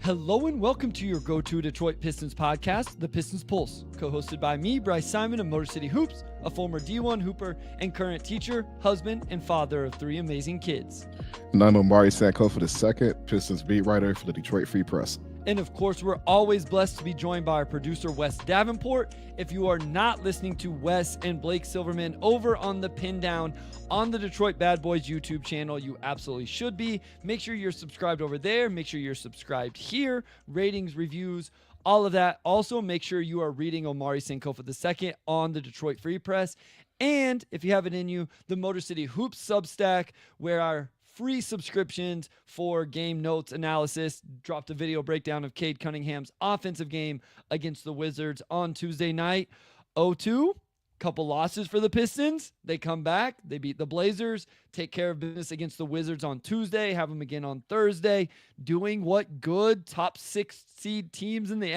Hello and welcome to your go-to Detroit Pistons podcast, the Pistons Pulse, co-hosted by me, Bryce Simon of Motor City Hoops, a former D1 hooper and current teacher, husband, and father of three amazing kids. And I'm Omari Sankofa II, Pistons beat writer for the Detroit Free Press. And of course, we're always blessed to be joined by our producer, Wes Davenport. If you are not listening to Wes and Blake Silverman over on the Pin Down on the Detroit Bad Boys YouTube channel, you absolutely should be. Make sure you're subscribed over there. Make sure you're subscribed here. Ratings, reviews, all of that. Also, make sure you are reading Omari Sankofa II on the Detroit Free Press. And if you have it in you, the Motor City Hoops Substack, where our free subscriptions for game notes analysis. Dropped a video breakdown of Cade Cunningham's offensive game against the Wizards on Tuesday night. 0-2, couple losses for the Pistons. They come back, they beat the Blazers, take care of business against the Wizards on Tuesday, have them again on Thursday, doing what good top 6 seed teams in the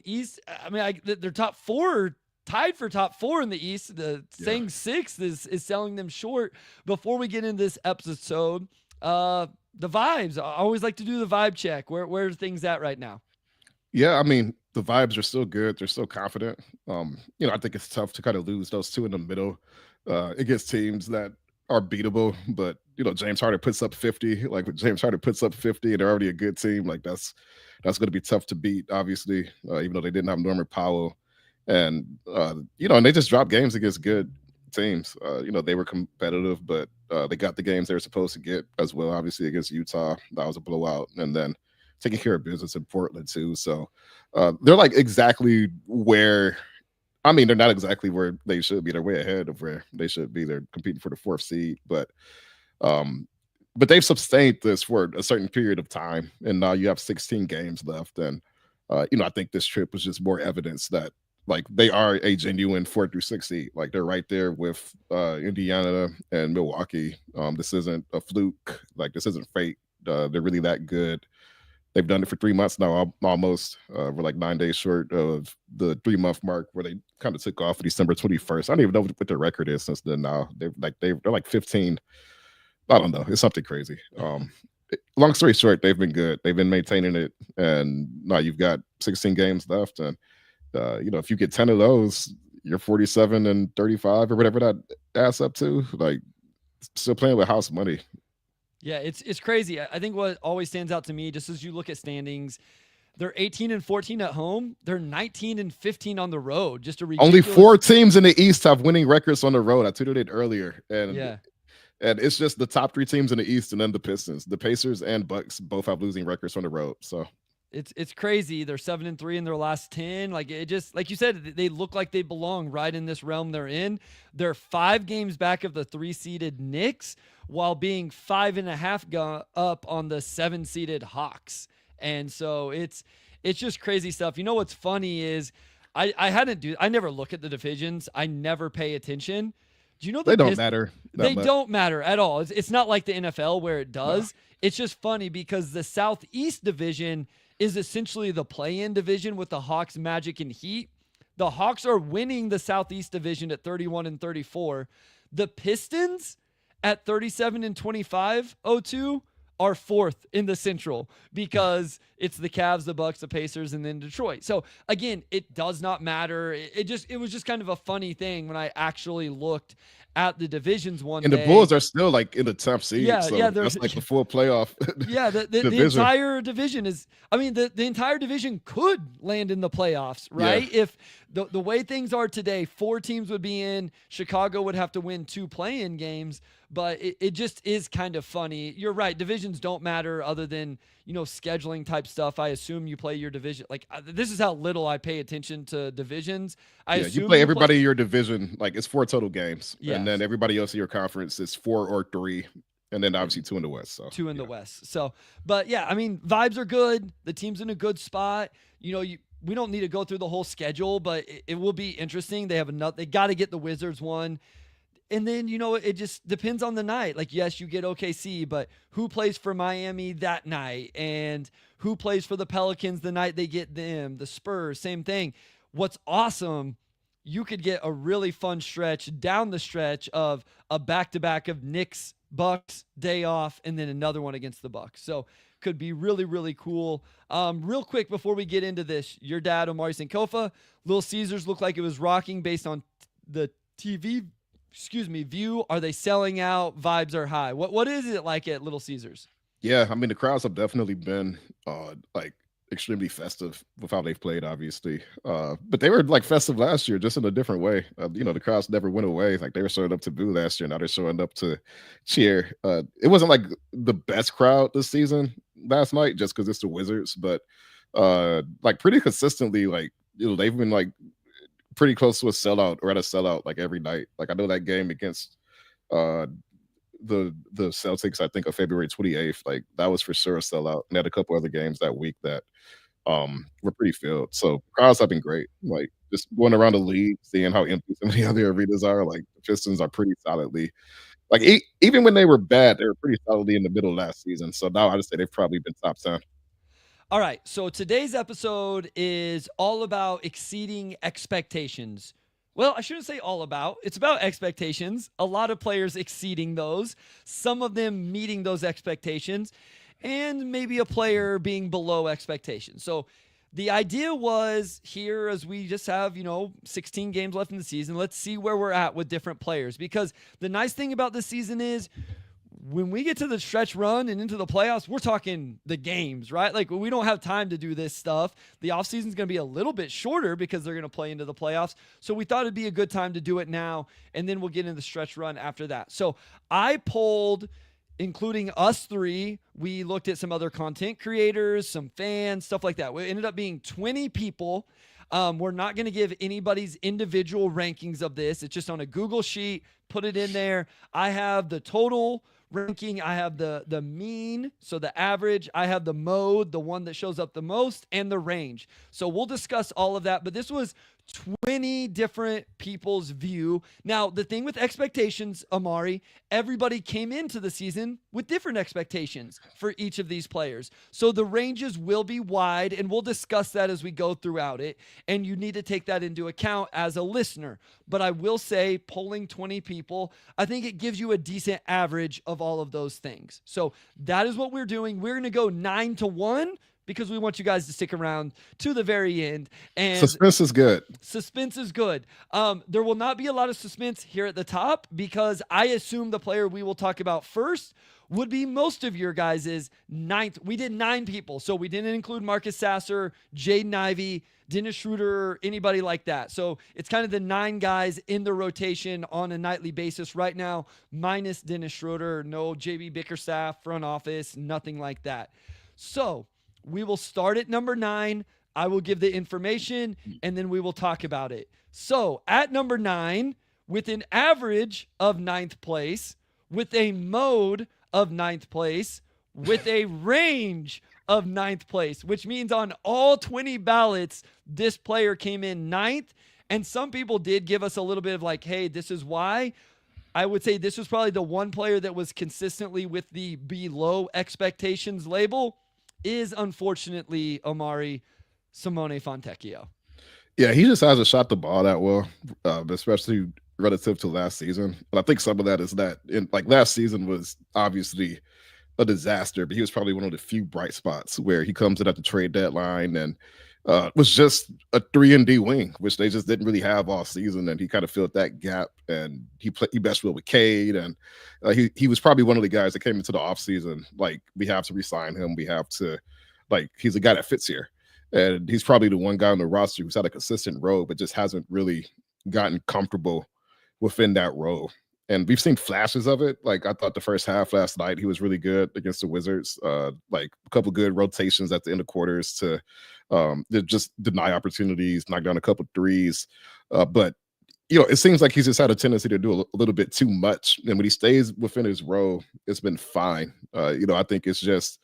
East. They're top 4, tied for top 4 in the East. Saying 6 is selling them short. Before we get into this episode, the vibes. I always like to do the vibe check. Where are things at right now? Yeah, I mean, the vibes are still good. They're still confident. I think it's tough to kind of lose those two in the middle against teams that are beatable. But, James Harden puts up 50. Like, when James Harden puts up 50 and they're already a good team, like that's going to be tough to beat, obviously, even though they didn't have Norman Powell. And, and they just dropped games against good teams. They were competitive, but they got the games they were supposed to get as well, obviously, against Utah. That was a blowout. And then taking care of business in Portland, too. So they're like exactly where – they're not exactly where they should be. They're way ahead of where they should be. They're competing for the 4th seed. But they've sustained this for a certain period of time. And now you have 16 games left. And, I think this trip was just more evidence that, like, they are a genuine 4 through 6 seed. Like, they're right there with Indiana and Milwaukee. This isn't a fluke. Like, this isn't fate. They're really that good. They've done it for 3 months now, almost. We're like 9 days short of the 3-month mark where they kind of took off December 21st. I don't even know what their record is since then now. They're like 15. I don't know. It's something crazy. Long story short, they've been good. They've been maintaining it. And now you've got 16 games left. And if you get 10 of those, you're 47 and 35 or whatever that adds up to. Like, still playing with house money. Yeah, it's crazy. I think what always stands out to me, just as you look at standings, they're 18 and 14 at home. They're 19 and 15 on the road. Just a ridiculous... Only 4 teams in the East have winning records on the road. I tweeted it earlier, and it's just the top 3 teams in the East, and then the Pistons, the Pacers, and Bucks both have losing records on the road. So. It's crazy. They're 7-3 in their last 10. Like, it just, like you said, they look like they belong right in this realm they're in. They're 5 games back of the 3-seeded Knicks while being 5.5 up on the 7-seeded Hawks. And so it's just crazy stuff. You know what's funny is I never look at the divisions. I never pay attention. Do you know they don't matter? They don't matter at all. It's not like the NFL where it does. No. It's just funny because the Southeast division is essentially the play-in division with the Hawks, Magic, and Heat. The Hawks are winning the Southeast division at 31 and 34. The Pistons at 37 and 25, 0-2, are 4th in the Central because it's the Cavs, the Bucks, the Pacers, and then Detroit. So again, it does not matter. It was just kind of a funny thing when I actually looked at the divisions one day. And the Bulls are still like in the top seed. Yeah, so yeah, that's like the full playoff. Yeah, the entire division is. I mean, the entire division could land in the playoffs, right? Yeah. If the way things are today, 4 teams would be in. Chicago would have to win 2 play-in games. But it just is kind of funny. You're right. Divisions don't matter other than, scheduling type stuff. I assume you play your division. Like, this is how little I pay attention to divisions. I assume you play everybody in your division. Like, it's 4 total games. Yes. And then everybody else in your conference is 4 or 3. And then obviously 2 in the West. So 2 in the West. So, but yeah, I mean, vibes are good. The team's in a good spot. We don't need to go through the whole schedule, but it will be interesting. They got to get the Wizards one. And then, it just depends on the night. Like, yes, you get OKC, but who plays for Miami that night? And who plays for the Pelicans the night they get them? The Spurs, same thing. What's awesome, you could get a really fun stretch down the stretch of a back-to-back of Knicks, Bucks, day off, and then another one against the Bucks. So could be really, really cool. Real quick before we get into this, your dad, Omari Sankofa, Little Caesars looked like it was rocking based on the TV, view. Are they selling out? Vibes are high. What is it like at Little Caesars? Yeah, I mean the crowds have definitely been like extremely festive with how they've played, obviously. But they were like festive last year, just in a different way. The crowds never went away. Like they were showing up to boo last year, now they're showing up to cheer. It wasn't like the best crowd this season last night, just because it's the Wizards, but like pretty consistently, like they've been like pretty close to a sellout or at a sellout like every night. Like I know that game against uh the Celtics, I think of February 28th, like that was for sure a sellout. And had a couple other games that week that were pretty filled. So crowds have been great. Like just going around the league, seeing how empty some of the other arenas are. Like the Pistons are pretty solidly like even when they were bad, they were pretty solidly in the middle last season. So now I just say they've probably been top 10. All right. So today's episode is all about exceeding expectations. Well, I shouldn't say all about. It's about expectations. A lot of players exceeding those, some of them meeting those expectations, and maybe a player being below expectations. So the idea was here, as we just have, 16 games left in the season, let's see where we're at with different players. Because the nice thing about this season is when we get to the stretch run and into the playoffs, we're talking the games, right? Like we don't have time to do this stuff. The offseason is going to be a little bit shorter because they're going to play into the playoffs. So we thought it'd be a good time to do it now, and then we'll get into the stretch run after that. So I polled, including us three, we looked at some other content creators, some fans, stuff like that. We ended up being 20 people. We're not going to give anybody's individual rankings of this. It's just on a Google sheet. Put it in there. I have the total ranking. I have the mean, so the average. I have the mode, the one that shows up the most, and the range. So we'll discuss all of that. But this was 20 different people's view. Now, the thing with expectations, Omari, everybody came into the season with different expectations for each of these players. So the ranges will be wide, and we'll discuss that as we go throughout it. And you need to take that into account as a listener. But I will say, polling 20 people, I think it gives you a decent average of all of those things. So that is what we're doing. We're going to go 9-1 because we want you guys to stick around to the very end. And suspense is good. Suspense is good. There will not be a lot of suspense here at the top because I assume the player we will talk about first would be most of your guys' ninth. We did 9 people, so we didn't include Marcus Sasser, Jaden Ivey, Dennis Schroeder, anybody like that. So it's kind of the 9 guys in the rotation on a nightly basis right now, minus Dennis Schroeder, no JB Bickerstaff, front office, nothing like that. So we will start at number 9. I will give the information, and then we will talk about it. So at number 9, with an average of 9th place, with a mode of 9th place, with a range of 9th place, which means on all 20 ballots, this player came in 9th. And some people did give us a little bit of like, hey, this is why. I would say this was probably the one player that was consistently with the below expectations label is unfortunately Omari Simone Fontecchio. Yeah, he just hasn't shot the ball that well, especially relative to last season. And I think some of that is that last season was obviously a disaster, but he was probably one of the few bright spots where he comes in at the trade deadline and was just a 3-and-D wing, which they just didn't really have all season. And he kind of filled that gap, and he meshed well with Cade. And he was probably one of the guys that came into the offseason like, we have to re-sign him. We have to, he's a guy that fits here. And he's probably the one guy on the roster who's had a consistent role, but just hasn't really gotten comfortable within that role. And we've seen flashes of it. Like I thought the first half last night, he was really good against the Wizards. A couple good rotations at the end of quarters to just deny opportunities, knock down a couple threes. But it seems like he's just had a tendency to do a little bit too much. And when he stays within his role, it's been fine. I think it's just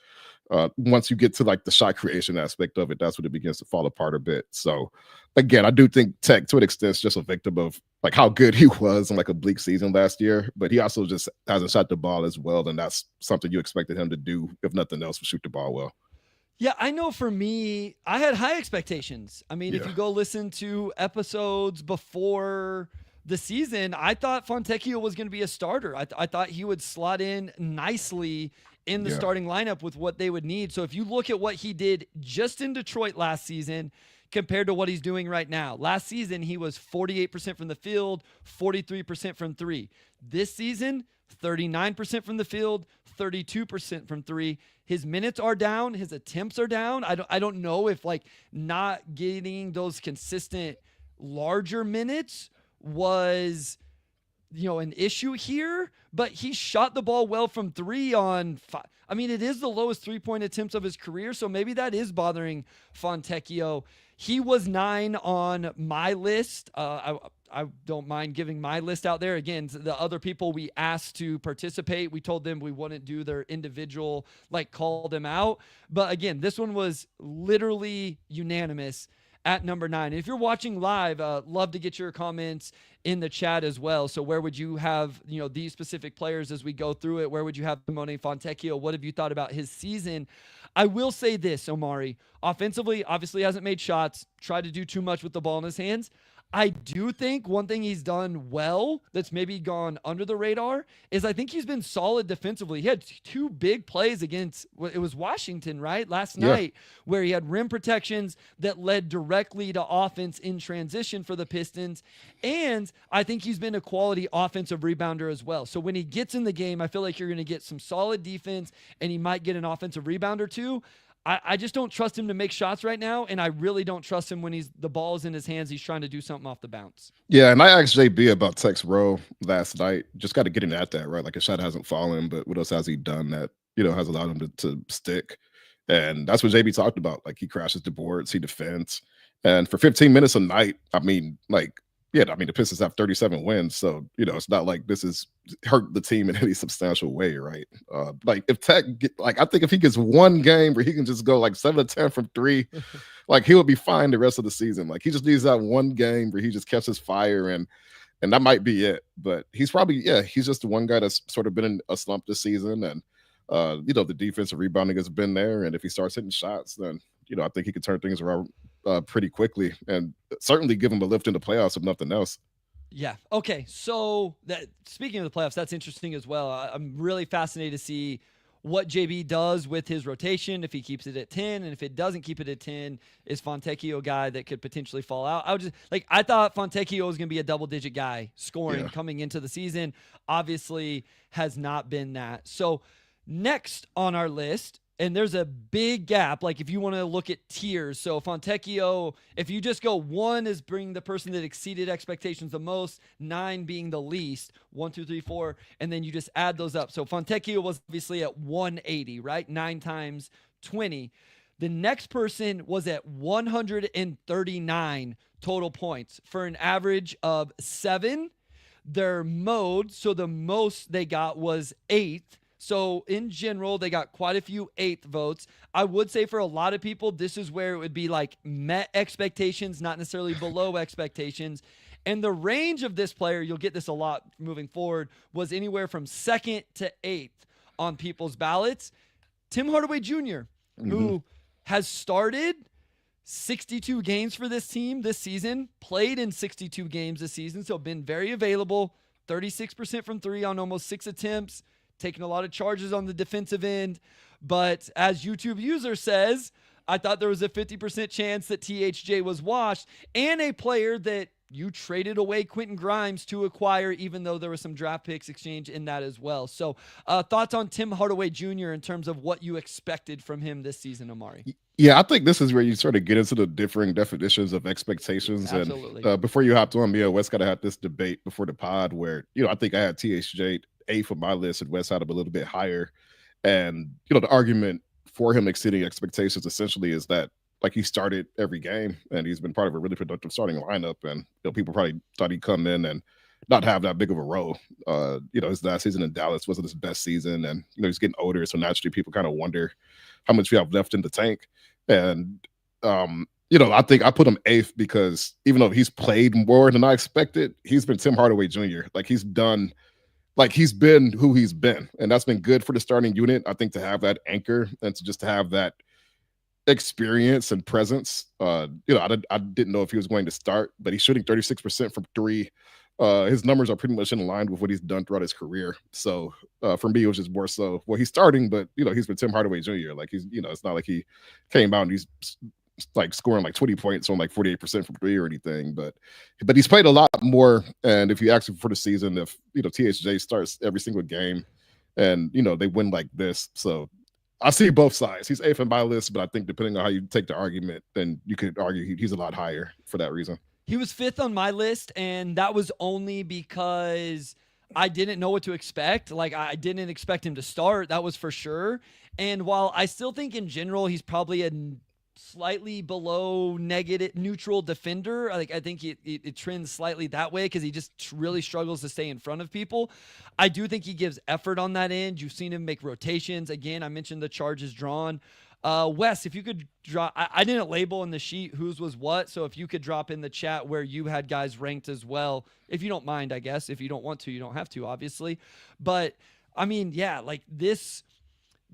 once you get to the shot creation aspect of it, that's when it begins to fall apart a bit. So again, I do think Tech to an extent is just a victim of how good he was in a bleak season last year, but he also just hasn't shot the ball as well. And that's something you expected him to do, if nothing else, to shoot the ball well. Yeah, I know for me, I had high expectations. I mean, if you go listen to episodes before the season, I thought Fontecchio was going to be a starter. I thought he would slot in nicely in the Yeah. starting lineup with what they would need. So if you look at what he did just in Detroit last season compared to what he's doing right now, last season he was 48% from the field, 43% from three. This season, 39% from the field, 32% from three. His minutes are down, his attempts are down. I don't know if like not getting those consistent larger minutes was an issue here, but he shot the ball well from three on five. I mean, it is the lowest 3-point attempts of his career, so maybe that is bothering Fontecchio. He was 9 on my list. I don't mind giving my list out there. Again, the other people we asked to participate, we told them we wouldn't do their individual, like call them out. But again, this one was literally unanimous at number 9. And if you're watching live, love to get your comments in the chat as well. So where would you have, these specific players as we go through it? Where would you have Simone Fontecchio? What have you thought about his season? I will say this, Omari. Offensively, obviously hasn't made shots, tried to do too much with the ball in his hands. I do think one thing he's done well that's maybe gone under the radar is I think he's been solid defensively. He had 2 big plays against, it was Washington, right? Last Yeah. night, where he had rim protections that led directly to offense in transition for the Pistons. And I think he's been a quality offensive rebounder as well. So when he gets in the game, I feel like you're going to get some solid defense and he might get an offensive rebound or two. I just don't trust him to make shots right now, and I really don't trust him when the ball is in his hands. He's trying to do something off the bounce. Yeah, and I asked JB about Tex Rowe last night. Just got to get him at that, right? Like, his shot hasn't fallen, but what else has he done that, has allowed him to stick? And that's what JB talked about. Like, he crashes the boards, he defends. And for 15 minutes a night, I mean, the Pistons have 37 wins. So, it's not like this has hurt the team in any substantial way, right? If Tech, I think if he gets one game where he can just go like 7 to 10 from three, like he will be fine the rest of the season. Like, he just needs that one game where he just catches fire and that might be it. But he's probably, he's just the one guy that's sort of been in a slump this season. And, the defensive rebounding has been there. And if he starts hitting shots, then, I think he could turn things around pretty quickly and certainly give him a lift in the playoffs if nothing else. Yeah. Okay. So speaking of the playoffs, that's interesting as well. I'm really fascinated to see what JB does with his rotation, if he keeps it at 10, and if it doesn't keep it at 10, is Fontecchio a guy that could potentially fall out? I thought Fontecchio was going to be a double-digit guy scoring coming into the season. Obviously has not been that. So next on our list, and there's a big gap, like if you want to look at tiers. So Fontecchio, if you just go 1 is being the person that exceeded expectations the most, 9 being the least, 1, 2, 3, 4, and then you just add those up. So Fontecchio was obviously at 180, right? 9 times 20. The next person was at 139 total points for an average of 7. Their mode, so the most they got was 8th. So in general, they got quite a few 8th votes. I would say for a lot of people, this is where it would be like met expectations, not necessarily below expectations. And the range of this player, you'll get this a lot moving forward, was anywhere from 2nd to 8th on people's ballots. Tim Hardaway Jr., who has started 62 games for this team this season, played in 62 games this season, so been very available, 36% from 3 on almost 6 attempts, taking a lot of charges on the defensive end. But as YouTube user says, I thought there was a 50% chance that THJ was washed, and a player that you traded away Quentin Grimes to acquire, even though there was some draft picks exchange in that as well. So thoughts on Tim Hardaway Jr. in terms of what you expected from him this season, Omari? Yeah, I think this is where you sort of get into the differing definitions of expectations. Absolutely. And before you hopped on, me and Wes got to have this debate before the pod where, I think I had THJ 8th on my list and Wes had him a little bit higher. And, the argument for him exceeding expectations essentially is that, like, he started every game and he's been part of a really productive starting lineup. And, people probably thought he'd come in and not have that big of a role. His last season in Dallas wasn't his best season. And, he's getting older. So naturally people kind of wonder how much we have left in the tank. And, I think I put him 8th because even though he's played more than I expected, he's been Tim Hardaway Jr. He's been who he's been, and that's been good for the starting unit. I think to have that anchor and to just have that experience and presence. I didn't know if he was going to start, but he's shooting 36% from 3, his numbers are pretty much in line with what he's done throughout his career. So for me, it was just more so, well, he's starting, but he's been Tim Hardaway Jr. Like it's not like he came out and he's like scoring like 20 points on like 48% from three or anything, but he's played a lot more. And if you ask him for the season, if THJ starts every single game and they win like this, so I see both sides. He's eighth on my list, but I think depending on how you take the argument, then you could argue he's a lot higher for that reason. He was fifth on my list, and that was only because I didn't know what to expect. Like, I didn't expect him to start. That was for sure. And while I still think in general he's probably a slightly below negative neutral defender, I think it trends slightly that way because he just really struggles to stay in front of people. I do think he gives effort on that end. You've seen him make rotations. Again, I mentioned the charges drawn. Wes, if you could drop, I didn't label in the sheet whose was what, so if you could drop in the chat where you had guys ranked as well, if you don't mind, I guess. If you don't want to, you don't have to, obviously. But I mean, yeah, like this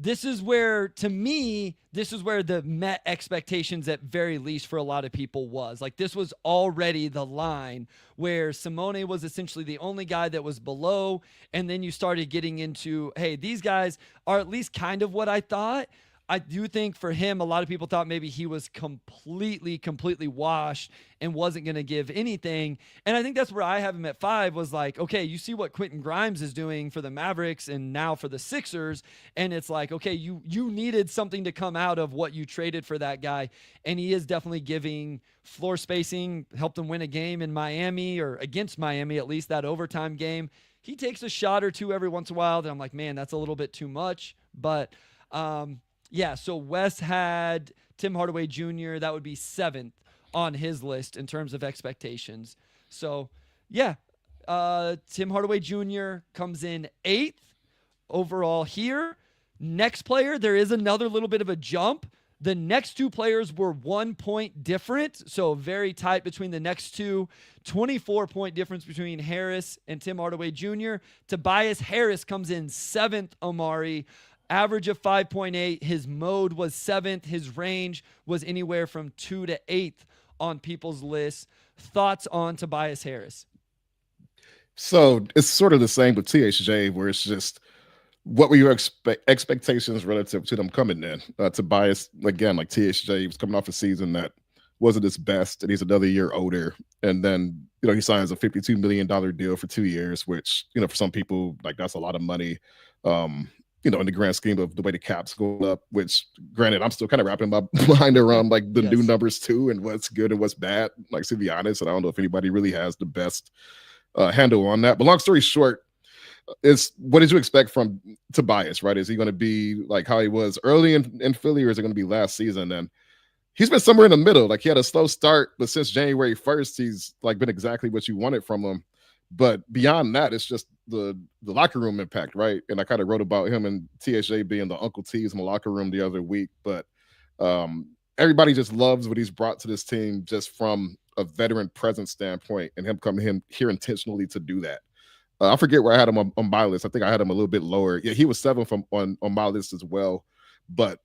is where, to me, this is where the met expectations at very least for a lot of people was. Like, this was already the line where Simone was essentially the only guy that was below, and then you started getting into, hey, these guys are at least kind of what I thought. I do think for him, a lot of people thought maybe he was completely washed and wasn't going to give anything. And I think that's where I have him at 5 was like, okay, you see what Quentin Grimes is doing for the Mavericks and now for the Sixers. And it's like, okay, you needed something to come out of what you traded for that guy. And he is definitely giving floor spacing, helped them win a game in Miami, or against Miami, at least that overtime game. He takes a shot or two every once in a while that I'm like, man, that's a little bit too much. But, yeah, so Wes had Tim Hardaway Jr. That would be 7th on his list in terms of expectations. So, yeah, Tim Hardaway Jr. comes in 8th overall here. Next player, there is another little bit of a jump. The next two players were 1 point different, so very tight between the next two. 24-point difference between Harris and Tim Hardaway Jr. Tobias Harris comes in 7th, Omari. Average of 5.8. His mode was 7th. His range was anywhere from 2 to 8th on people's lists. Thoughts on Tobias Harris? So it's sort of the same with THJ, where it's just what were your expectations relative to them coming in? Tobias, again, like THJ, he was coming off a season that wasn't his best, and he's another year older. And then, he signs a $52 million deal for 2 years, which, for some people, like that's a lot of money. In the grand scheme of the way the cap's going up, which granted, I'm still kind of wrapping my mind around like the new numbers too and what's good and what's bad. Like, to be honest, and I don't know if anybody really has the best handle on that. But long story short, is what did you expect from Tobias, right? Is he going to be like how he was early in Philly, or is it going to be last season? And he's been somewhere in the middle. Like, he had a slow start, but since January 1st, he's like been exactly what you wanted from him. But beyond that, it's just the locker room impact, right? And I kind of wrote about him and THJ being the Uncle T's in the locker room the other week. But everybody just loves what he's brought to this team just from a veteran presence standpoint, and him coming in here intentionally to do that. I forget where I had him on my list. I think I had him a little bit lower. Yeah, he was 7th on my list as well. But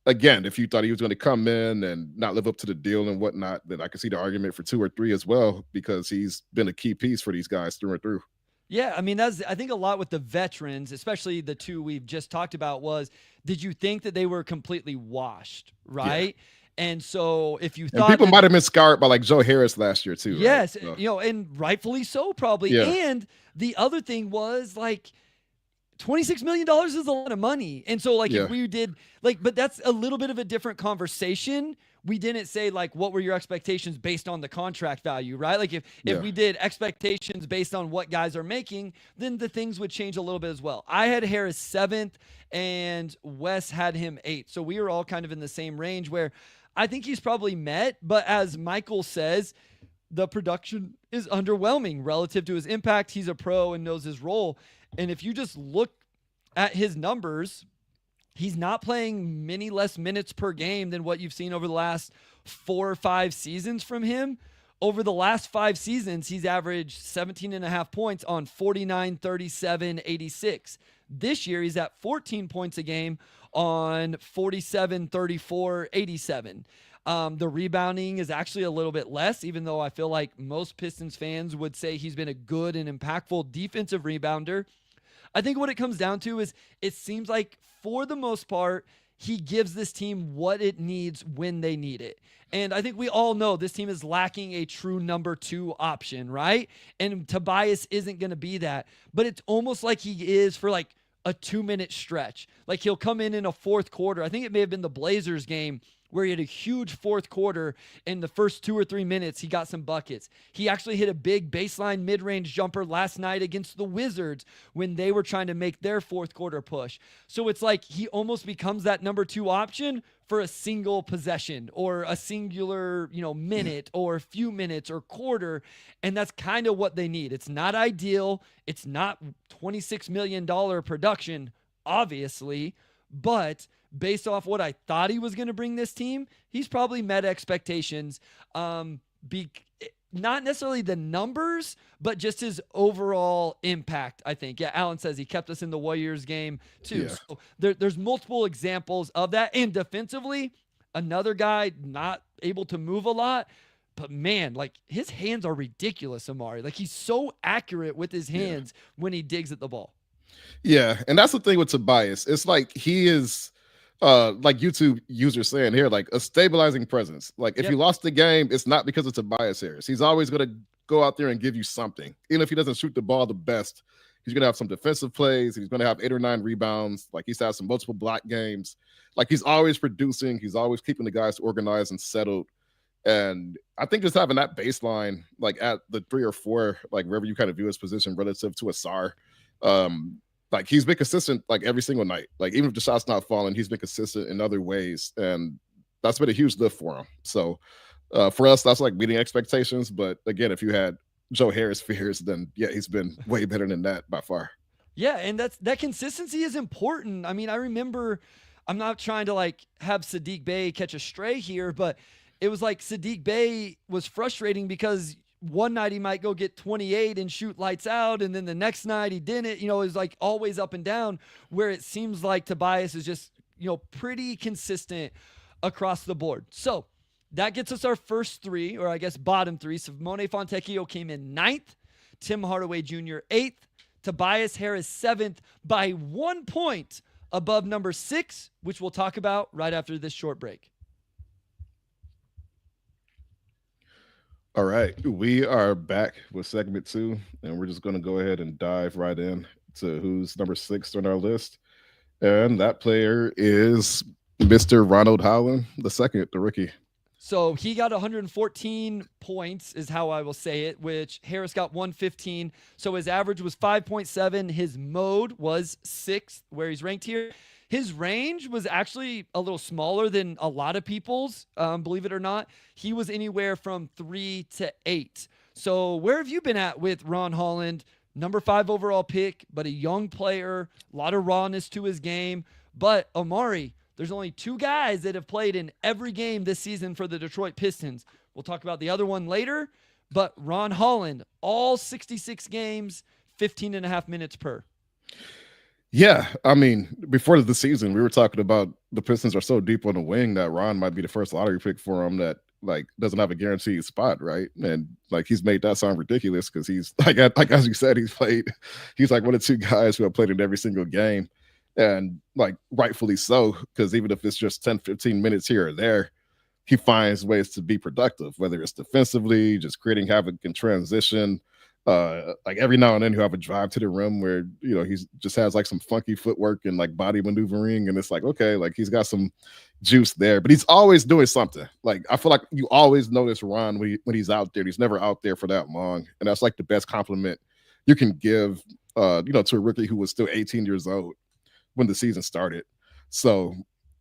again, if you thought he was going to come in and not live up to the deal and whatnot, then I can see the argument for 2 or 3 as well, because he's been a key piece for these guys through and through. Yeah, I mean, I think a lot with the veterans, especially the two we've just talked about, was, did you think that they were completely washed, right? Yeah. And so if you thought people might have been scarred by like Joe Harris last year too. Yes, right? So. And rightfully so, probably. Yeah. And the other thing was like, $26 million is a lot of money. And so if we did but that's a little bit of a different conversation. We didn't say what were your expectations based on the contract value, right? Like if we did expectations based on what guys are making, then the things would change a little bit as well. I had Harris 7th and Wes had him 8th. So we were all kind of in the same range where I think he's probably met, but as Michael says, the production is underwhelming relative to his impact. He's a pro and knows his role. And if you just look at his numbers, he's not playing many less minutes per game than what you've seen over the last 4 or 5 seasons from him. Over the last 5 seasons, he's averaged 17.5 points on 49, 37, 86. This year, he's at 14 points a game on 47, 34, 87. The rebounding is actually a little bit less, even though I feel like most Pistons fans would say he's been a good and impactful defensive rebounder. I think what it comes down to is it seems like for the most part, he gives this team what it needs when they need it. And I think we all know this team is lacking a true number two option, right? And Tobias isn't going to be that. But it's almost like he is for like a 2 minute stretch. Like he'll come in a fourth quarter. I think it may have been the Blazers game where he had a huge fourth quarter. In the first 2 or 3 minutes, he got some buckets. He actually hit a big baseline mid-range jumper last night against the Wizards when they were trying to make their fourth quarter push. So it's like he almost becomes that number two option for a single possession or a singular, minute or a few minutes or quarter. And that's kind of what they need. It's not ideal. It's not $26 million production, obviously, but based off what I thought he was going to bring this team, he's probably met expectations. Not necessarily the numbers, but just his overall impact, I think. Yeah, Alan says he kept us in the Warriors game too. Yeah. So there's multiple examples of that. And defensively, another guy not able to move a lot. But man, like his hands are ridiculous, Omari. Like he's so accurate with his hands when he digs at the ball. Yeah, and that's the thing with Tobias. It's like he is like YouTube users saying here, like a stabilizing presence. Like if you lost the game, it's not because of Tobias Harris. He's always going to go out there and give you something. Even if he doesn't shoot the ball the best, he's going to have some defensive plays. He's going to have 8 or 9 rebounds. Like he's had some multiple block games. Like he's always producing. He's always keeping the guys organized and settled. And I think just having that baseline, like at the 3 or 4, like wherever you kind of view his position relative to Asar, like he's been consistent like every single night. Like even if the shot's not falling, he's been consistent in other ways, and that's been a huge lift for him. So for us, that's like meeting expectations. But again, if you had Joe Harris fears, then yeah, he's been way better than that by far. Yeah, and that consistency is important. I mean, I remember, I'm not trying to like have Sadiq Bey catch a stray here, but it was like Sadiq Bey was frustrating because one night he might go get 28 and shoot lights out, and then the next night he didn't. It was like always up and down, where it seems like Tobias is just, pretty consistent across the board. So that gets us our first 3, or I guess bottom 3. Simone Fontecchio came in 9th, Tim Hardaway Jr. 8th, Tobias Harris 7th, by 1 point above number 6, which we'll talk about right after this short break. All right, we are back with segment 2, and we're just going to go ahead and dive right in to who's number 6 on our list. And that player is Mr. Ronald Holland, the second, the rookie. So he got 114 points is how I will say it, which Harris got 115. So his average was 5.7. His mode was 6th, where he's ranked here. His range was actually a little smaller than a lot of people's, believe it or not. He was anywhere from 3 to 8. So where have you been at with Ron Holland? Number 5 overall pick, but a young player, a lot of rawness to his game. But Omari, there's only 2 guys that have played in every game this season for the Detroit Pistons. We'll talk about the other one later. But Ron Holland, all 66 games, 15 and a half minutes per. Yeah, I mean, before the season, we were talking about the Pistons are so deep on the wing that Ron might be the first lottery pick for him that like doesn't have a guaranteed spot, right? And like he's made that sound ridiculous because he's like as you said, he's like one of 2 guys who have played in every single game, and like rightfully so, because even if it's just 10-15 minutes here or there, he finds ways to be productive, whether it's defensively, just creating havoc in transition. Like every now and then he'll have a drive to the rim where he's just has like some funky footwork and like body maneuvering, and it's like, okay, like he's got some juice there, but he's always doing something. Like I feel like you always notice Ron when he's out there. He's never out there for that long, and that's like the best compliment you can give to a rookie who was still 18 years old when the season started. So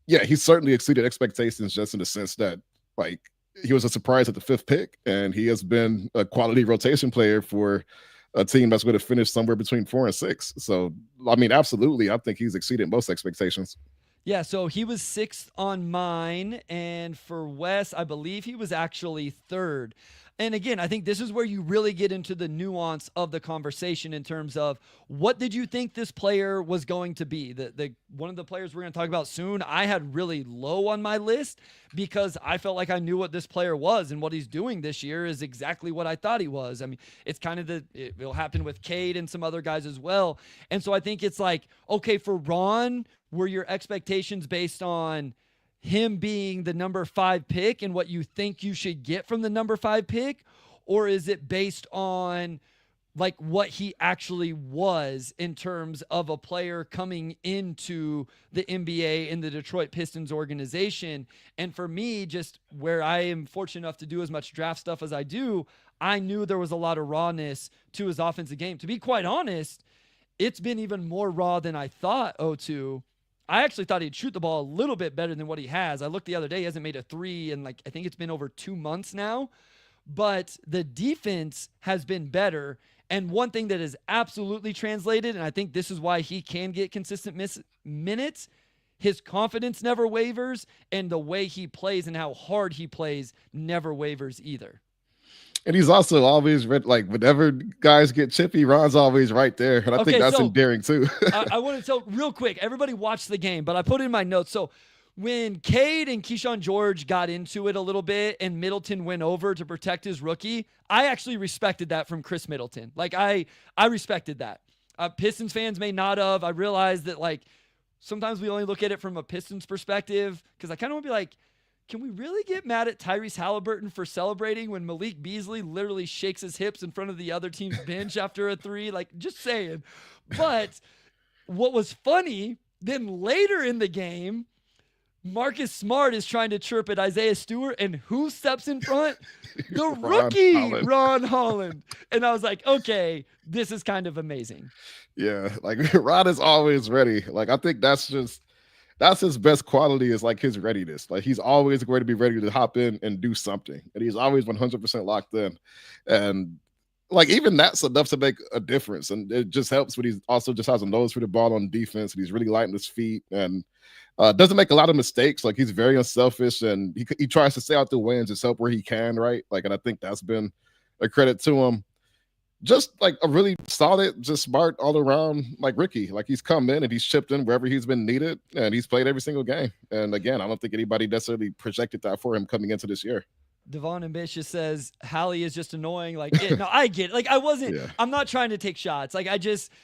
yeah, he certainly exceeded expectations just in the sense that like he was a surprise at the 5th pick, and he has been a quality rotation player for a team that's going to finish somewhere between 4 and 6. So, I mean, absolutely, I think he's exceeded most expectations. Yeah, so he was 6th on mine, and for Wes, I believe he was actually 3rd. And again, I think this is where you really get into the nuance of the conversation in terms of what did you think this player was going to be? The one of the players we're going to talk about soon, I had really low on my list because I felt like I knew what this player was, and what he's doing this year is exactly what I thought he was. I mean, it's kind of it'll happen with Cade and some other guys as well. And so I think it's like, okay, for Ron, were your expectations based on him being the number 5 pick and what you think you should get from the number 5 pick? Or is it based on like what he actually was in terms of a player coming into the NBA in the Detroit Pistons organization? And for me, just where I am fortunate enough to do as much draft stuff as I do, I knew there was a lot of rawness to his offensive game. To be quite honest, it's been even more raw than I thought, O2. I actually thought he'd shoot the ball a little bit better than what he has. I looked the other day, he hasn't made a 3 in like, I think it's been over 2 months now. But the defense has been better. And one thing that is absolutely translated, and I think this is why he can get consistent minutes, his confidence never wavers, and the way he plays and how hard he plays never wavers either. And he's also always like whenever guys get chippy, Ron's always right there. And I think that's endearing too. I want to tell real quick, everybody watched the game, but I put it in my notes. So when Cade and Keyshawn George got into it a little bit and Middleton went over to protect his rookie, I actually respected that from Chris Middleton. Like I respected that. Pistons fans may not have. I realized that like sometimes we only look at it from a Pistons perspective because I kind of want to be like, can we really get mad at Tyrese Halliburton for celebrating when Malik Beasley literally shakes his hips in front of the other team's bench after a 3? Like, just saying. But what was funny, then later in the game, Marcus Smart is trying to chirp at Isaiah Stewart, and who steps in front? The rookie, Ron Holland. And I was like, okay, this is kind of amazing. Yeah, like Ron is always ready. Like, I think that's his best quality is like his readiness. Like he's always going to be ready to hop in and do something. And he's always 100% locked in. And like, even that's enough to make a difference. And it just helps when he also just has a nose for the ball on defense. And he's really light on his feet and doesn't make a lot of mistakes. Like he's very unselfish and he tries to stay out the way and just help where he can. Right. Like, and I think that's been a credit to him. Just like a really solid, just smart all around, like Ricky. Like he's come in and he's chipped in wherever he's been needed, and he's played every single game. And again, I don't think anybody necessarily projected that for him coming into this year. Devon Ambitious says Hallie is just annoying. Like, no, I get it. Like, I'm not trying to take shots. Like,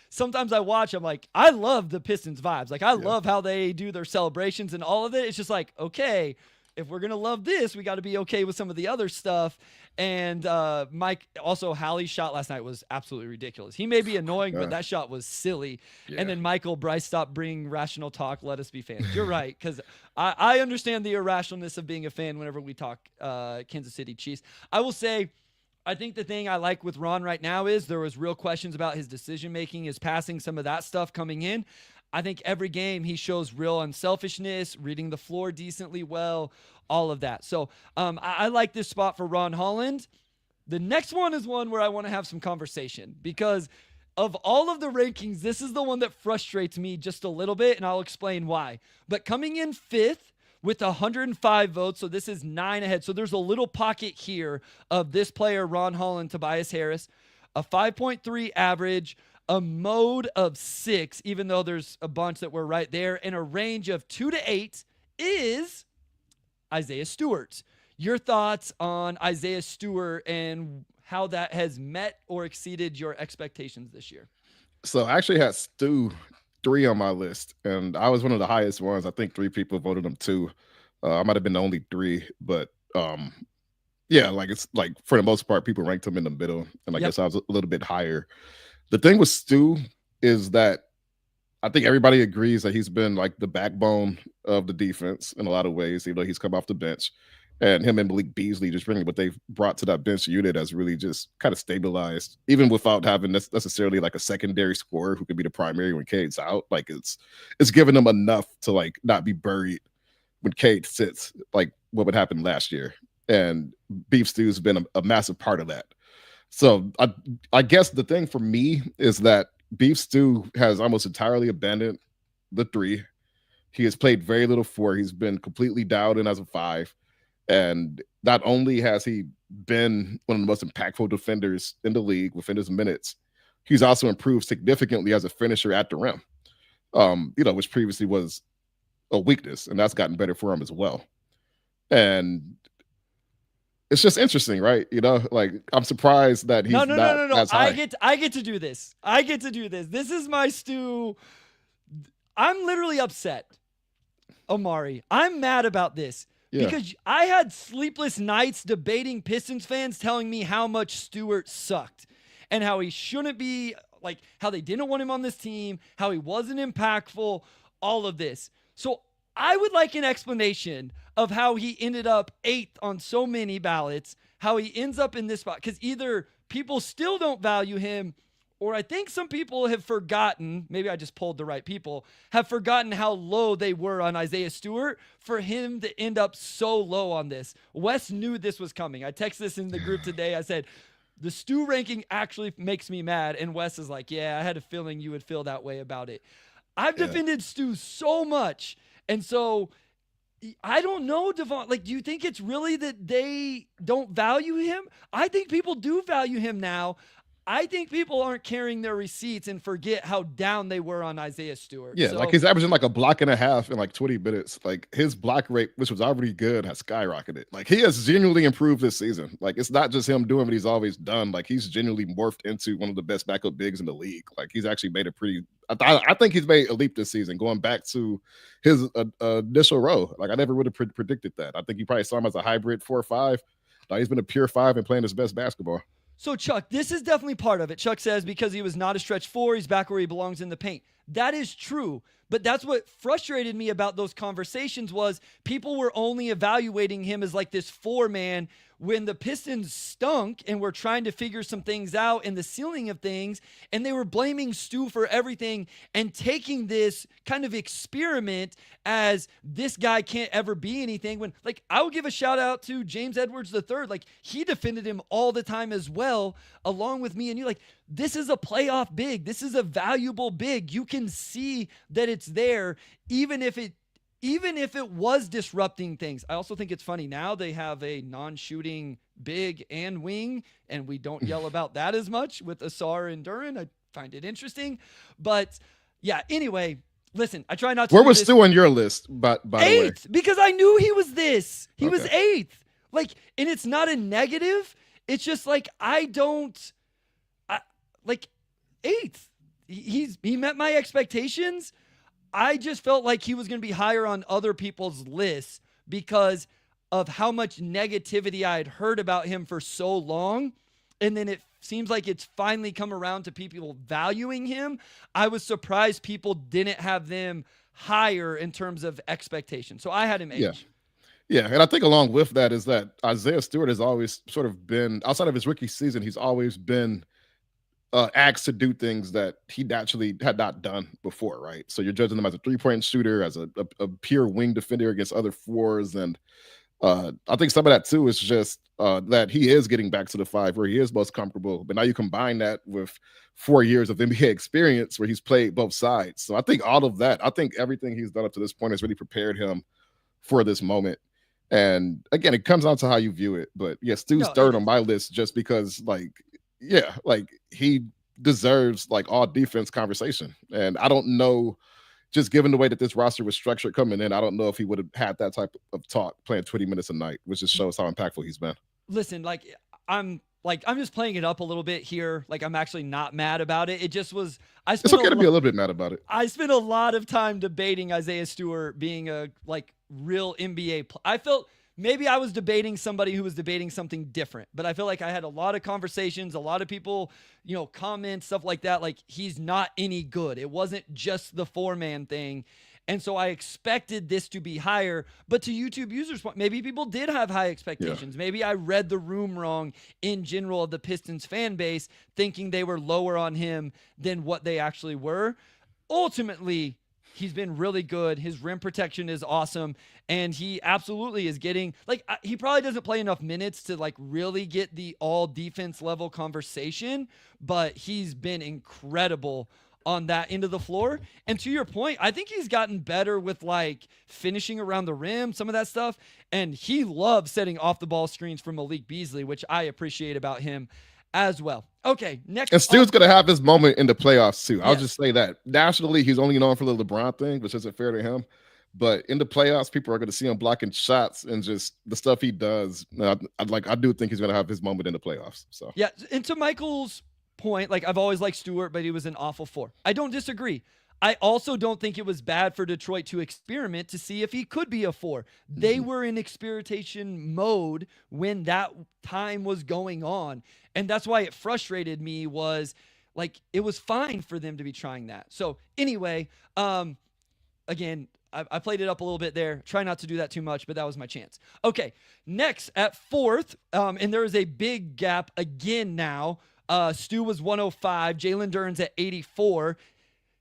sometimes I watch, I'm like, I love the Pistons vibes. Like, I love how they do their celebrations and all of it. It's just like, okay, if we're going to love this, we got to be okay with some of the other stuff. And Mike, also, Hallie's shot last night was absolutely ridiculous. He may be annoying, but that shot was silly. Yeah. And then Michael, Bryce, stop bringing rational talk. Let us be fans. You're right, because I understand the irrationalness of being a fan whenever we talk Kansas City Chiefs. I will say, I think the thing I like with Ron right now is there was real questions about his decision-making, his passing, some of that stuff coming in. I think every game he shows real unselfishness, reading the floor decently well, all of that. So I like this spot for Ron Holland. The next one is one where I want to have some conversation because of all of the rankings, this is the one that frustrates me just a little bit, and I'll explain why. But coming in 5th with 105 votes, so this is 9 ahead. So there's a little pocket here of this player, Ron Holland, Tobias Harris, a 5.3 average, a mode of 6, even though there's a bunch that were right there, and a range of 2 to 8 is Isaiah Stewart. Your thoughts on Isaiah Stewart and how that has met or exceeded your expectations this year? So I actually had Stu 3 on my list, and I was one of the highest ones. I think 3 people voted him 2. I might have been the only 3, but yeah, like it's like for the most part, people ranked him in the middle, and I guess I was a little bit higher. The thing with Stu is that I think everybody agrees that he's been like the backbone of the defense in a lot of ways, even though he's come off the bench. And him and Malik Beasley just bringing what they've brought to that bench unit has really just kind of stabilized, even without having necessarily like a secondary scorer who could be the primary when Cade's out. Like it's given them enough to like not be buried when Cade sits, like what would happen last year. And Beef Stew's been a massive part of that. So I guess the thing for me is that Beef Stew has almost entirely abandoned the 3. He has played very little 4. He's been completely dialed in as a 5. And not only has he been one of the most impactful defenders in the league within his minutes, he's also improved significantly as a finisher at the rim. Which previously was a weakness, and that's gotten better for him as well. And it's just interesting, right? Like I'm surprised that he's not No. as high. I get to do this. This is my Stu. I'm literally upset, Omari. I'm mad about this. Yeah. Because I had sleepless nights debating Pistons fans telling me how much Stewart sucked and how he shouldn't be, like how they didn't want him on this team, how he wasn't impactful, all of this. So I would like an explanation of how he ended up 8th on so many ballots, how he ends up in this spot. Because either people still don't value him, or I think some people have forgotten, maybe I just pulled the right people, have forgotten how low they were on Isaiah Stewart for him to end up so low on this. Wes knew this was coming. I texted this in the group today. I said, the Stu ranking actually makes me mad. And Wes is like, yeah, I had a feeling you would feel that way about it. I've defended Stu so much. And so I don't know, Devon. Like, do you think it's really that they don't value him? I think people do value him now. I think people aren't carrying their receipts and forget how down they were on Isaiah Stewart. Yeah, like he's averaging like a block and a half in like 20 minutes. Like his block rate, which was already good, has skyrocketed. Like he has genuinely improved this season. Like it's not just him doing what he's always done. Like he's genuinely morphed into one of the best backup bigs in the league. Like he's actually made a pretty. I think he's made a leap this season, going back to his initial role. Like I never would have predicted that. I think you probably saw him as a hybrid 4 or 5. Like he's been a pure 5 and playing his best basketball. So, Chuck, this is definitely part of it. Chuck says because he was not a stretch 4, he's back where he belongs in the paint. That is true. But that's what frustrated me about those conversations was people were only evaluating him as like this 4-man when the Pistons stunk and were trying to figure some things out in the ceiling of things, and they were blaming Stu for everything and taking this kind of experiment as this guy can't ever be anything. When, like, I would give a shout out to James Edwards III. Like, he defended him all the time as well, along with me and you. Like, this is a playoff big. This is a valuable big. You can see that it's there, even if it was disrupting things. I also think it's funny now they have a non-shooting big and wing, and we don't yell about that as much with Asar and Duran. I find it interesting. But yeah, anyway, listen, I try not to. Where was Stu on your list, by the way? 8th, because I knew he was this. He was 8th. Like, and it's not a negative. It's just like, like 8th. He met my expectations. I just felt like he was going to be higher on other people's lists because of how much negativity I had heard about him for so long. And then it seems like it's finally come around to people valuing him. I was surprised people didn't have them higher in terms of expectation. So I had him 8. Yeah, and I think along with that is that Isaiah Stewart has always sort of been, outside of his rookie season, he's always been asked to do things that he naturally had not done before, right? So you're judging him as a 3-point shooter, as a pure wing defender against other 4s. And I think some of that too is just that he is getting back to the 5 where he is most comfortable. But now you combine that with 4 years of NBA experience where he's played both sides. So I think all of that, I think everything he's done up to this point has really prepared him for this moment. And again, it comes down to how you view it. But yeah, Stu's third on my list just because, like, yeah, like he deserves like all defense conversation. And I don't know, just given the way that this roster was structured coming in, I don't know if he would have had that type of talk playing 20 minutes a night, which just shows how impactful he's been. Listen, I'm just playing it up a little bit here. Like, I'm actually not mad about it. It just was, it's okay to be a little bit mad about it. I spent a lot of time debating Isaiah Stewart being a real NBA I felt maybe I was debating somebody who was debating something different, but I feel like I had a lot of conversations, a lot of people, comment, stuff like that. Like, he's not any good. It wasn't just the 4-man thing. And so I expected this to be higher, but to YouTube users' point, maybe people did have high expectations. Yeah. Maybe I read the room wrong in general of the Pistons fan base, thinking they were lower on him than what they actually were. Ultimately, he's been really good. His rim protection is awesome. And he absolutely is getting, he probably doesn't play enough minutes to really get the all defense level conversation, but he's been incredible on that end of the floor. And to your point, I think he's gotten better with like finishing around the rim, some of that stuff. And he loves setting off the ball screens from Malik Beasley, which I appreciate about him as well. Okay, next. And Stu's going to have his moment in the playoffs too. I'll Yes. just say that. Nationally, he's only known for the LeBron thing, which isn't fair to him. But in the playoffs, people are going to see him blocking shots and just the stuff he does. I do think he's going to have his moment in the playoffs. So Yeah, and to Michael's point, like I've always liked Stewart, but he was an awful 4. I don't disagree. I also don't think it was bad for Detroit to experiment to see if he could be a 4. They were in experimentation mode when that time was going on. And that's why it frustrated me was like it was fine for them to be trying that. So anyway, again, I played it up a little bit there. Try not to do that too much, but that was my chance. Okay, next at 4th, and there is a big gap again now. Stu was 105. Jalen Duren's at 84.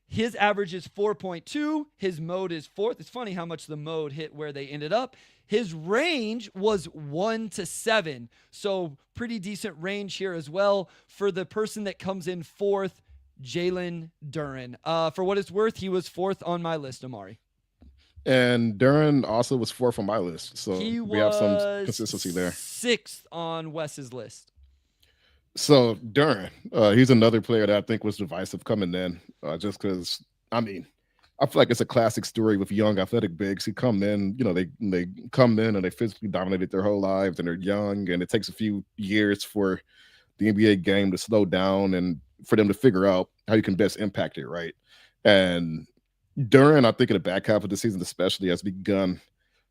His average is 4.2. His mode is 4th. It's funny how much the mode hit where they ended up. His range was 1 to 7. So pretty decent range here as well for the person that comes in 4th, Jalen Duren. For what it's worth, he was 4th on my list, Omari. And Duren also was 4th on my list. So we have some consistency there. 6th on Wes's list. So Duren, he's another player that I think was divisive coming in, just because, I mean, I feel like it's a classic story with young athletic bigs who come in, they come in and they physically dominated their whole lives and they're young, and it takes a few years for the NBA game to slow down and for them to figure out how you can best impact it, right? And Duren, I think in the back half of the season especially, has begun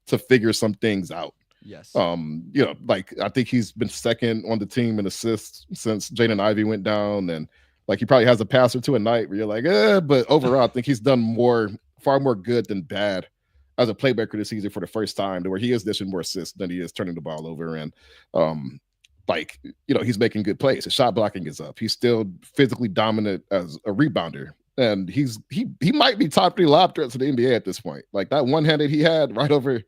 to figure some things out. Yes. Like I think he's been second on the team in assists since Jaden Ivey went down, and like he probably has a pass or two a night where you're like, but overall, I think he's done far more good than bad as a playmaker this season for the first time, to where he is dishing more assists than he is turning the ball over. And he's making good plays. His shot blocking is up. He's still physically dominant as a rebounder. And he might be top 3 lob threats in the NBA at this point. Like that one-handed he had right over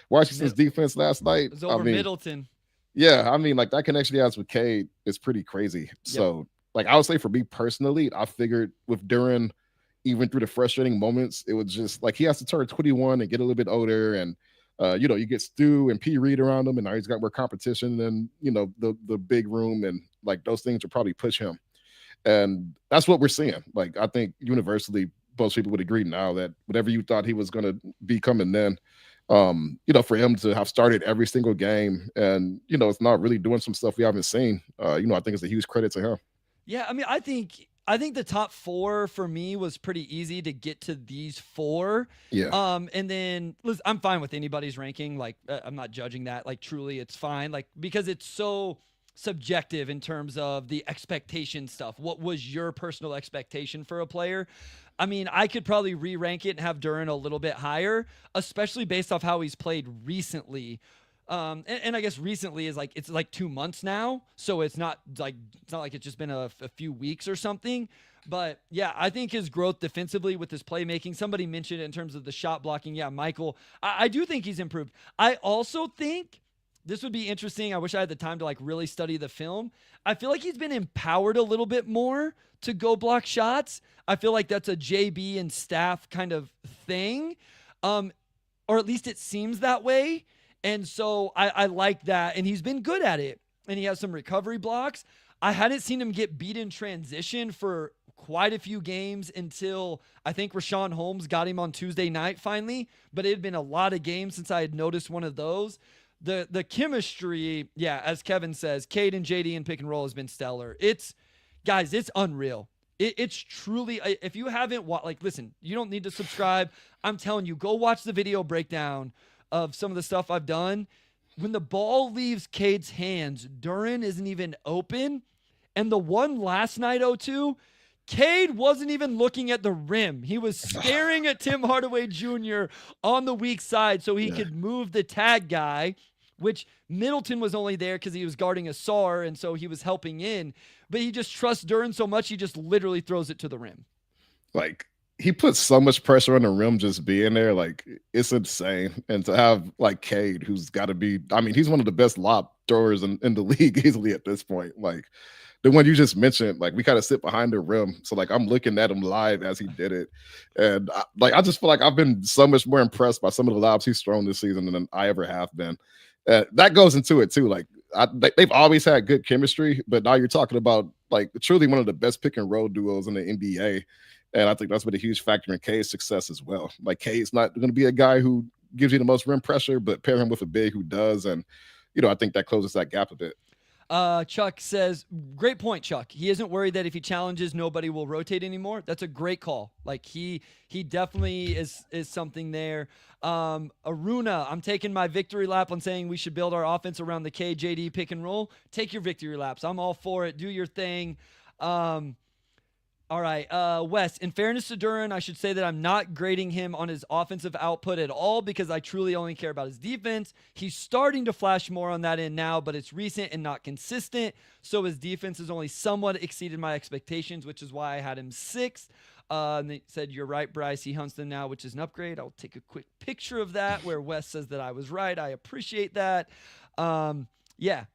Washington's defense last night. It was over Middleton. Yeah, I mean, like that connection he has with Cade is pretty crazy. Yep. So, like I would say for me personally, I figured with Duren, even through the frustrating moments, it was just like he has to turn 21 and get a little bit older. And, you get Stu and P. Reed around him, and now he's got more competition than, the big room. And like those things will probably push him. And that's what we're seeing. Like, I think universally, most people would agree now that whatever you thought he was going to be coming in, for him to have started every single game and, it's not really doing some stuff we haven't seen, I think it's a huge credit to him. Yeah, I mean, I think the top 4 for me was pretty easy to get to these 4. Yeah. And then listen, I'm fine with anybody's ranking. Like, I'm not judging that. Like, truly, it's fine. Like, because it's so subjective in terms of the expectation stuff. What was your personal expectation for a player? I mean, I could probably re-rank it and have Duren a little bit higher, especially based off how he's played recently. And I guess recently is like, it's like 2 months now. So it's not like it's just been a few weeks or something. But yeah, I think his growth defensively with his playmaking, somebody mentioned it in terms of the shot blocking. Yeah, Michael, I do think he's improved. I also think this would be interesting. I wish I had the time to like really study the film. I feel like he's been empowered a little bit more to go block shots. I feel like that's a JB and staff kind of thing. Or at least it seems that way. And so I like that. And he's been good at it. And he has some recovery blocks. I hadn't seen him get beat in transition for quite a few games until I think Rashawn Holmes got him on Tuesday night finally. But it had been a lot of games since I had noticed one of those. The chemistry, yeah, as Kevin says, Cade and JD in pick and roll has been stellar. It's unreal. It's truly, if you haven't watched, like, listen, you don't need to subscribe. I'm telling you, go watch the video breakdown of some of the stuff I've done. When the ball leaves Cade's hands, Duren isn't even open. And the one last night, 0-2, Cade wasn't even looking at the rim. He was staring at Tim Hardaway Jr. on the weak side so he could move the tag guy, which Middleton was only there because he was guarding a SAR, and so he was helping in. But he just trusts Duren so much, he just literally throws it to the rim. Like, he puts so much pressure on the rim just being there. Like, it's insane. And to have, like, Cade, who's got to be, I mean, he's one of the best lob throwers in the league easily at this point. Like, the one you just mentioned, like we kind of sit behind the rim, so like I'm looking at him live as he did it, and I just feel like I've been so much more impressed by some of the lobs he's thrown this season than I ever have been. That goes into it too. Like they've always had good chemistry, but now you're talking about like truly one of the best pick and roll duos in the NBA. And I think that's been a huge factor in K's success as well. Like K's not going to be a guy who gives you the most rim pressure, but pair him with a big who does. And, I think that closes that gap a bit. Chuck says, great point, Chuck. He isn't worried that if he challenges, nobody will rotate anymore. That's a great call. Like he definitely is something there. Aruna, I'm taking my victory lap on saying we should build our offense around the KJD pick and roll. Take your victory laps. I'm all for it. Do your thing. All right, Wes, in fairness to Duren, I should say that I'm not grading him on his offensive output at all because I truly only care about his defense. He's starting to flash more on that end now, but it's recent and not consistent. So his defense has only somewhat exceeded my expectations, which is why I had him 6th. And they said, you're right, Bryce. He hunts them now, which is an upgrade. I'll take a quick picture of that where Wes says that I was right. I appreciate that. Yeah.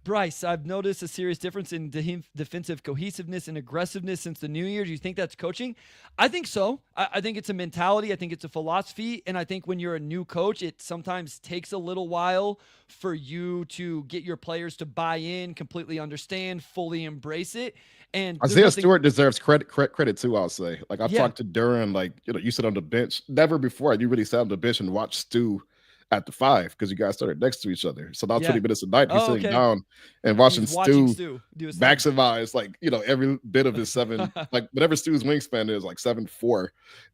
Bryce, I've noticed a serious difference in defensive cohesiveness and aggressiveness since the new year. Do you think that's coaching? I think so. I think it's a mentality. I think it's a philosophy. And I think when you're a new coach, it sometimes takes a little while for you to get your players to buy in, completely understand, fully embrace it. And Isaiah Stewart deserves credit too, I'll say. Like I've talked to Duren, like, you sit on the bench. Never before you really sat on the bench and watched Stu at the 5 because you guys started next to each other. So now 20 minutes a night, he's sitting down and watching Stu maximize every bit of his 7, like whatever Stu's wingspan is, like 7'4".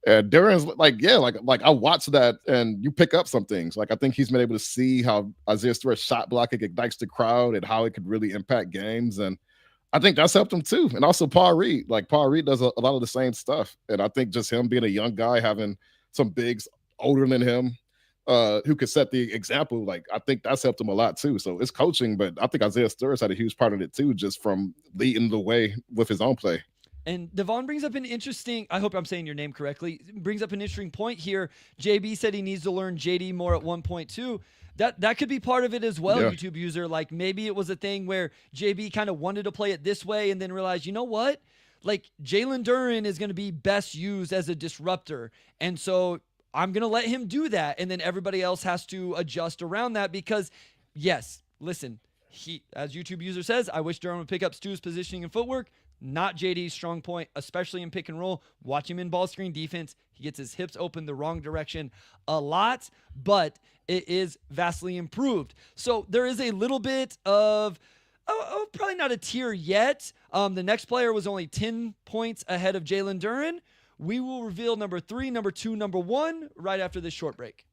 And Duren's like I watch that and you pick up some things. Like I think he's been able to see how Isaiah Stewart's shot blocking ignites the crowd and how it could really impact games. And I think that's helped him too. And also Paul Reed. Like Paul Reed does a lot of the same stuff. And I think just him being a young guy, having some bigs older than him, who could set the example, like I think that's helped him a lot too. So it's coaching, but I think Isaiah Stewart's had a huge part of it too, just from leading the way with his own play. And Devon brings up an interesting, I hope I'm saying your name correctly, brings up an interesting point here. JB said he needs to learn JD more at 1.2. That could be part of it as well, YouTube user. Like maybe it was a thing where JB kind of wanted to play it this way and then realized, you know what? Like Jalen Duren is going to be best used as a disruptor. And so I'm going to let him do that. And then everybody else has to adjust around that because, yes, listen, as YouTube user says, I wish Durham would pick up Stu's positioning and footwork. Not JD's strong point, especially in pick and roll. Watch him in ball screen defense. He gets his hips open the wrong direction a lot, but it is vastly improved. So there is a little bit of probably not a tier yet. The next player was only 10 points ahead of Jalen Duren. We will reveal number 3, number 2, number 1 right after this short break.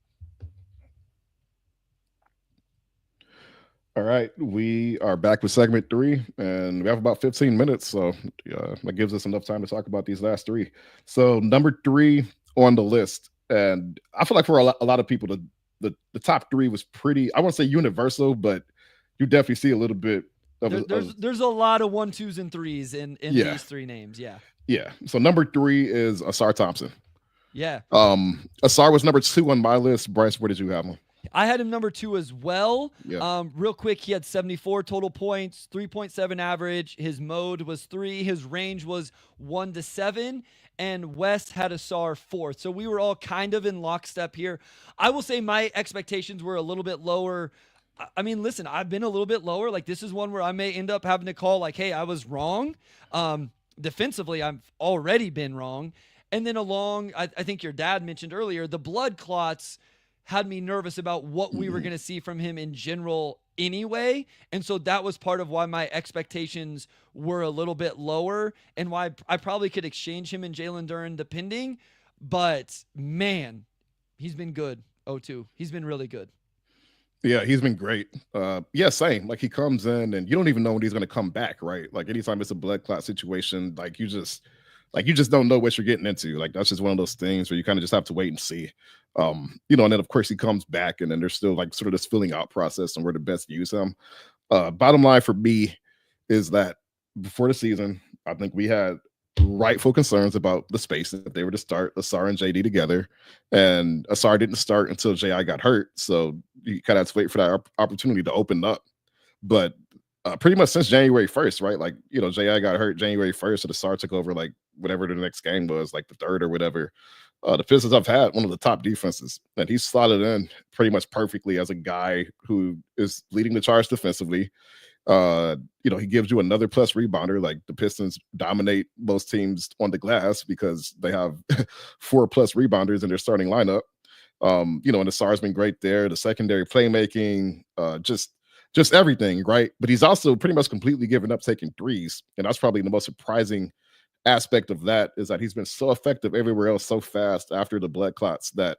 All right, we are back with segment 3, and we have about 15 minutes, so that gives us enough time to talk about these last 3. So number 3 on the list, and I feel like for a lot of people, the top 3 was pretty, I won't say universal, but you definitely see a little bit of there's a lot of 1, 2s, and 3s in these 3 names, Yeah. So number 3 is Asar Thompson. Yeah. Asar was number 2 on my list. Bryce, where did you have him? I had him number 2 as well. Yeah. Real quick, he had 74 total points, 3.7 average. His mode was 3. His range was 1 to 7. And West had Asar 4th. So we were all kind of in lockstep here. I will say my expectations were a little bit lower. I mean, listen, I've been a little bit lower. Like this is one where I may end up having to call like, hey, I was wrong. Defensively, I've already been wrong. And then I think your dad mentioned earlier, the blood clots had me nervous about what we were going to see from him in general anyway. And so that was part of why my expectations were a little bit lower and why I probably could exchange him and Jalen Duren depending. But man, he's been good. 0-2. He's been really good. Yeah, he's been great. Same. Like he comes in and you don't even know when he's going to come back, right? Like anytime it's a blood clot situation, like you just don't know what you're getting into. Like that's just one of those things where you kind of just have to wait and see. And then of course he comes back and then there's still like sort of this filling out process and where to best use him. Bottom line for me is that before the season, I think we had rightful concerns about the space if they were to start Asar and JD together. And Asar didn't start until JI got hurt. So you kind of have to wait for that opportunity to open up. But Pretty much since January 1st, right? Like, J.I. got hurt January 1st, so the Sar took over like whatever the next game was, like the third or whatever. The Pistons have had one of the top defenses, and he's slotted in pretty much perfectly as a guy who is leading the charge defensively. He gives you another plus rebounder. Like the Pistons dominate most teams on the glass because they have 4+ rebounders in their starting lineup. And the Sar's been great there. The secondary playmaking, just everything, right? But he's also pretty much completely given up taking threes, and that's probably the most surprising aspect of that is that he's been so effective everywhere else so fast after the blood clots that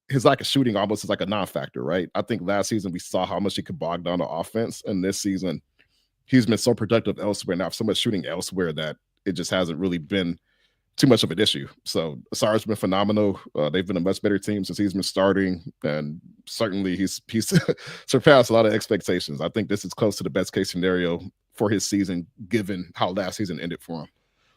his lack of shooting almost is like a non-factor, right? I think last season we saw how much he could bog down the offense, and this season he's been so productive elsewhere and have so much shooting elsewhere that it just hasn't really been too much of an issue. So Sar's been phenomenal. They've been a much better team since he's been starting, and certainly he's surpassed a lot of expectations. I think this is close to the best case scenario for his season, given how last season ended for him.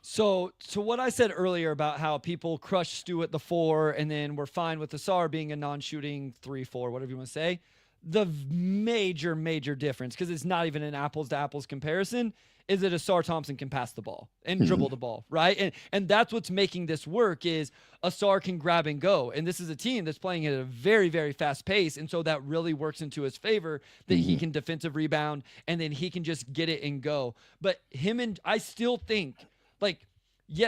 So what I said earlier about how people crush Stu at the 4 and then we're fine with the Sar being a non-shooting 3-4, whatever you want to say, the major difference, because it's not even an apples to apples comparison, is that Asar Thompson can pass the ball and dribble the ball, right? And that's what's making this work is Asar can grab and go. And this is a team that's playing at a very, very fast pace. And so that really works into his favor that he can defensive rebound and then he can just get it and go. But I still think,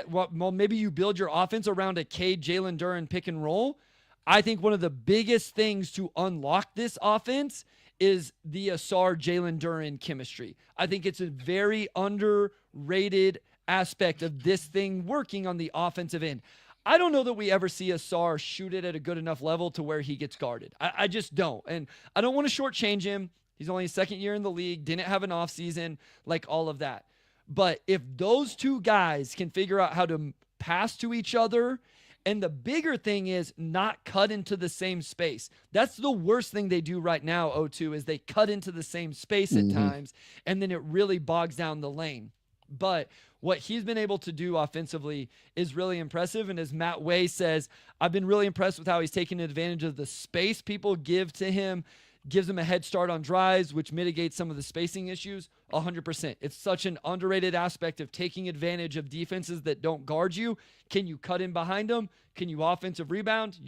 well, maybe you build your offense around a Cade, Jalen Duren pick and roll. I think one of the biggest things to unlock this offense is the Asar Jalen Duren chemistry. I think it's a very underrated aspect of this thing working on the offensive end. I don't know that we ever see Asar shoot it at a good enough level to where he gets guarded. I just don't. And I don't want to shortchange him. He's only his second year in the league, didn't have an offseason, like all of that. But if those two guys can figure out how to pass to each other, and the bigger thing is not cut into the same space. That's the worst thing they do right now, O2, is they cut into the same space at times, and then it really bogs down the lane. But what he's been able to do offensively is really impressive. And as Matt Way says, I've been really impressed with how he's taking advantage of the space people give to him, gives him a head start on drives, which mitigates some of the spacing issues. 100%. It's such an underrated aspect of taking advantage of defenses that don't guard you. Can you cut in behind them? Can you offensive rebound?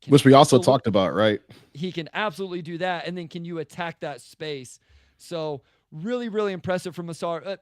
Which we also talked about, right? He can absolutely do that. And then can you attack that space? So really, really impressive from Asar.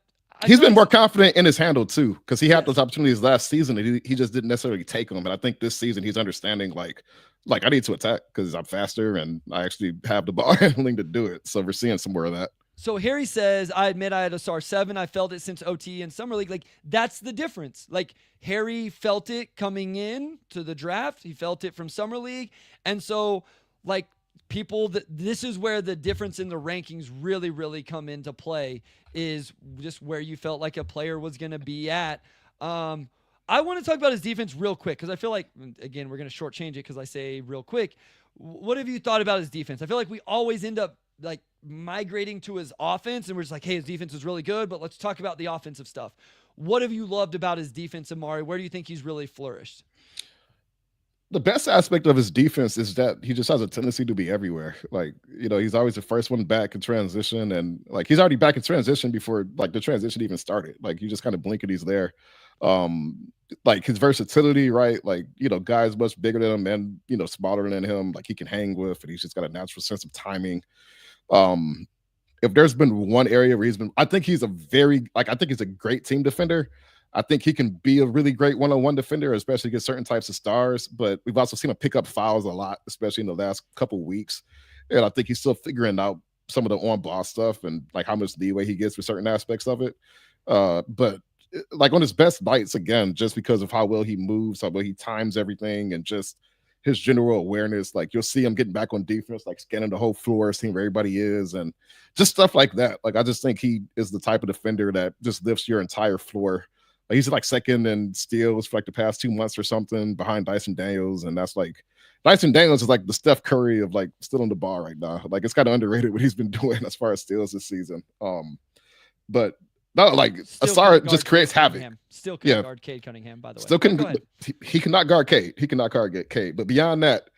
He's been more confident in his handle too, because he had those opportunities last season and he just didn't necessarily take them. And I think this season he's understanding like I need to attack because I'm faster and I actually have the ball handling to do it. So we're seeing some more of that. So Harry says, I admit I had a SAR 7. I felt it since OT and Summer League. Like, that's the difference. Like, Harry felt it coming in to the draft. He felt it from Summer League. And so, like, this is where the difference in the rankings really, really come into play, is just where you felt like a player was going to be at. I want to talk about his defense real quick, because I feel like, again, we're going to shortchange it because I say real quick. What have you thought about his defense? I feel like we always end up, like, migrating to his offense, and we're just like, hey, his defense is really good, but let's talk about the offensive stuff. What have you loved about his defense, Omari? Where do you think he's really flourished? The best aspect of his defense is that he just has a tendency to be everywhere. Like, he's always the first one back in transition, and like he's already back in transition before like the transition even started. Like, you just kind of blink and he's there. Like his versatility, right? Like, guys much bigger than him and smaller than him, like he can hang with, and he's just got a natural sense of timing. If there's been one area where I think he's a great team defender. I think he can be a really great one-on-one defender, especially against certain types of stars. But we've also seen him pick up fouls a lot, especially in the last couple of weeks. And I think he's still figuring out some of the on-ball stuff and like how much leeway he gets for certain aspects of it. But like on his best nights, again, just because of how well he moves, how well he times everything, and just his general awareness, like you'll see him getting back on defense, like scanning the whole floor, seeing where everybody is, and just stuff like that. Like, I just think he is the type of defender that just lifts your entire floor. Like, he's like second in steals for like the past 2 months or something behind Dyson Daniels. And that's like, Dyson Daniels is like the Steph Curry of like still on the bar right now. Like, it's kind of underrated what he's been doing as far as steals this season. But no, like Asar just creates havoc. Still couldn't guard Cade Cunningham, by the way. Still couldn't. He cannot guard Cade. He cannot guard Cade. But beyond that,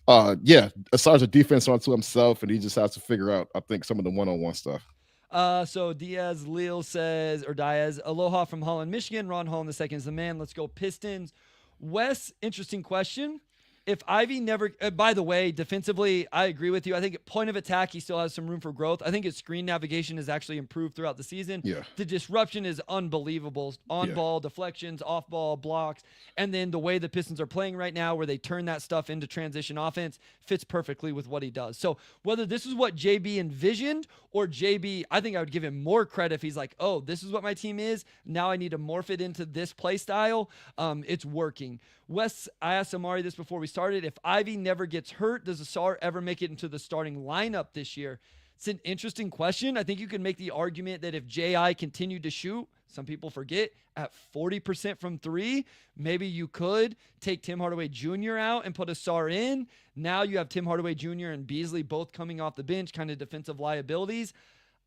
Asar's a defense onto himself, and he just has to figure out, I think, some of the one-on-one stuff. So Diaz Lil says, or Diaz, aloha from Holland, Michigan. Ron Holland the second is the man. Let's go Pistons. Wes, interesting question. If Ivy never, by the way, defensively, I agree with you. I think at point of attack, he still has some room for growth. I think his screen navigation has actually improved throughout the season. Yeah. The disruption is unbelievable. On Yeah. ball, deflections, off ball, blocks. And then the way the Pistons are playing right now, where they turn that stuff into transition offense, fits perfectly with what he does. So whether this is what JB envisioned or JB, I think I would give him more credit if he's like, oh, this is what my team is. Now I need to morph it into this play style. It's working. Wes, I asked Omari this before we started. If Ivy never gets hurt, does Asar ever make it into the starting lineup this year? It's an interesting question. I think you can make the argument that if J.I. continued to shoot, some people forget, at 40% from three, maybe you could take Tim Hardaway Jr. out and put Asar in. Now you have Tim Hardaway Jr. and Beasley both coming off the bench, kind of defensive liabilities.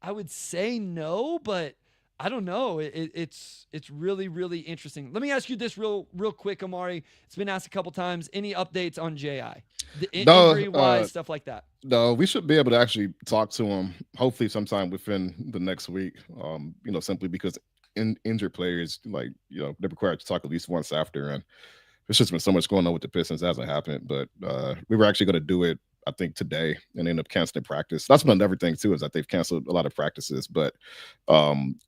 I would say no, but I don't know. It's really, really interesting. Let me ask you this real quick, Omari. It's been asked a couple times. Any updates on J.I.? Injury-wise, stuff like that. No, we should be able to actually talk to him, hopefully sometime within the next week, simply because injured players, like, they're required to talk at least once after. And there's just been so much going on with the Pistons. It hasn't happened. But we were actually going to do it, I think, today, and end up canceling practice. That's been another thing too, is that they've canceled a lot of practices. But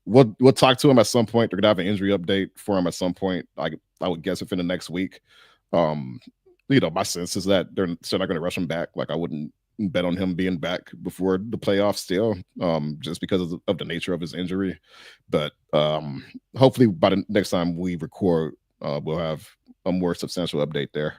we'll talk to him at some point. They're gonna have an injury update for him at some point. I would guess within the next week. My sense is that they're still not going to rush him back. Like, I wouldn't bet on him being back before the playoffs still, just because of the nature of his injury. But hopefully by the next time we record, we'll have a more substantial update there.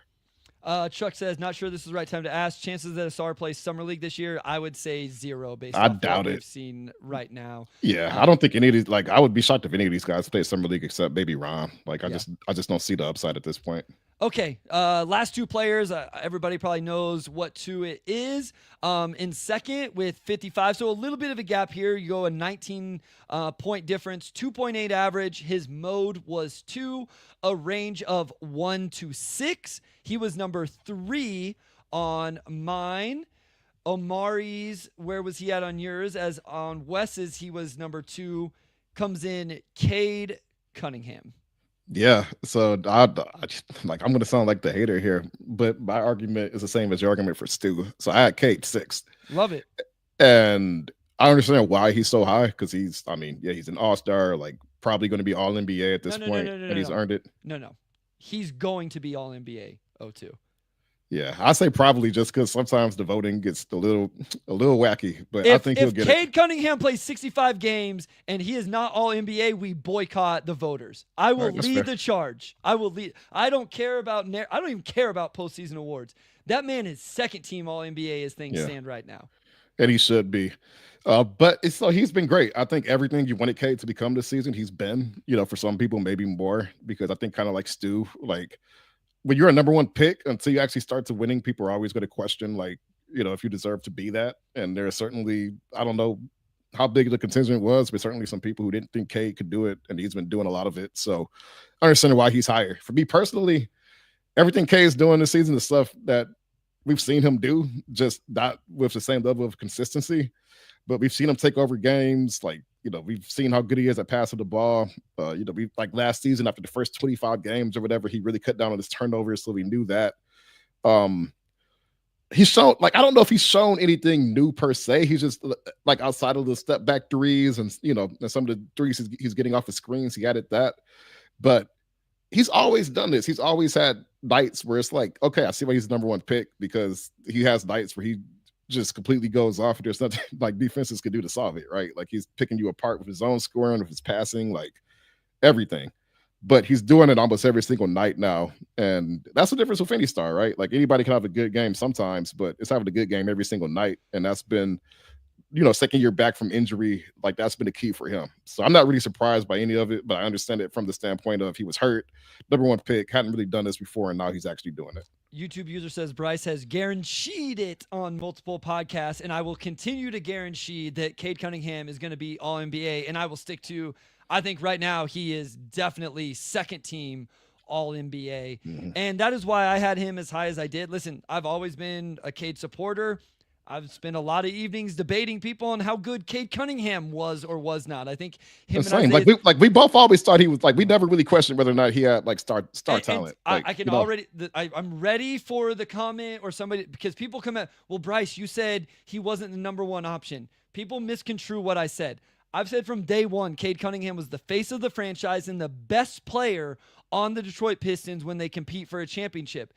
Chuck says, not sure this is the right time to ask. Chances that Asar plays Summer League this year, I would say 0 based I on doubt what it. we've seen right now. Yeah, I don't think any of these, like, I would be shocked if any of these guys play Summer League except maybe Ron. Like, I just don't see the upside at this point. Okay, last two players. Everybody probably knows what two it is. In second with 55, so a little bit of a gap here. You go a 19-point difference, 2.8 average. His mode was 2, a range of 1 to 6. He was number 3 on mine. Omari's, where was he at on yours? As on Wes's, he was number 2. Comes in Cade Cunningham. Yeah, so I'm going to sound like the hater here, but my argument is the same as your argument for Stu. So I had Cade 6th. Love it. And I understand why he's so high, because he's an all-star, like, probably going to be all-NBA at this point, and he's earned it. No. He's going to be all-NBA 02. Yeah, I say probably just because sometimes the voting gets a little wacky, but I think he'll get it. If Cade Cunningham plays 65 games and he is not all NBA, we boycott the voters. I will lead the charge. I will lead. I don't even care about postseason awards. That man is second team all NBA as things stand right now. And he should be. But he's been great. I think everything you wanted Cade to become this season, he's been, for some people, maybe more, because I think kind of like Stu, like, when you're a number 1 pick, until you actually start to winning, people are always going to question, like, if you deserve to be that. And there are certainly, I don't know how big the contingent was, but certainly some people who didn't think Cade could do it, and he's been doing a lot of it. So I understand why he's higher. For me personally, everything Cade's doing this season is stuff that we've seen him do, just not with the same level of consistency. But we've seen him take over games. Like, we've seen how good he is at passing the ball. We, like, last season, after the first 25 games or whatever, he really cut down on his turnovers, so we knew that. He's shown, like, I don't know if he's shown anything new per se. He's just, like, outside of the step back threes and, and some of the threes he's getting off the screens, he added that. But he's always done this. He's always had nights where it's like, okay, I see why he's the number 1 pick, because he has nights where he just completely goes off, and there's nothing like defenses could do to solve it, right? Like, he's picking you apart with his own scoring, with his passing, like, everything. But he's doing it almost every single night now, and that's the difference with any star, right? Like, anybody can have a good game sometimes, but it's having a good game every single night, and that's been, second year back from injury, like, that's been the key for him. So I'm not really surprised by any of it, but I understand it from the standpoint of he was hurt, number 1 pick, hadn't really done this before, and now he's actually doing it. YouTube user says Bryce has guaranteed it on multiple podcasts, and I will continue to guarantee that Cade Cunningham is going to be all NBA, and I will stick to, I think right now he is definitely second team all NBA. And that is why I had him as high as I did. Listen, I've always been a Cade supporter. I've spent a lot of evenings debating people on how good Cade Cunningham was or was not. I think him The and same. Isaiah, We both always thought he was like we never really questioned whether or not he had like star talent. Like I can already, I'm ready for the comment or somebody, because people come at, well, Bryce, you said he wasn't the number one option. People misconstrue what I said. I've said from day one, Cade Cunningham was the face of the franchise and the best player on the Detroit Pistons when they compete for a championship.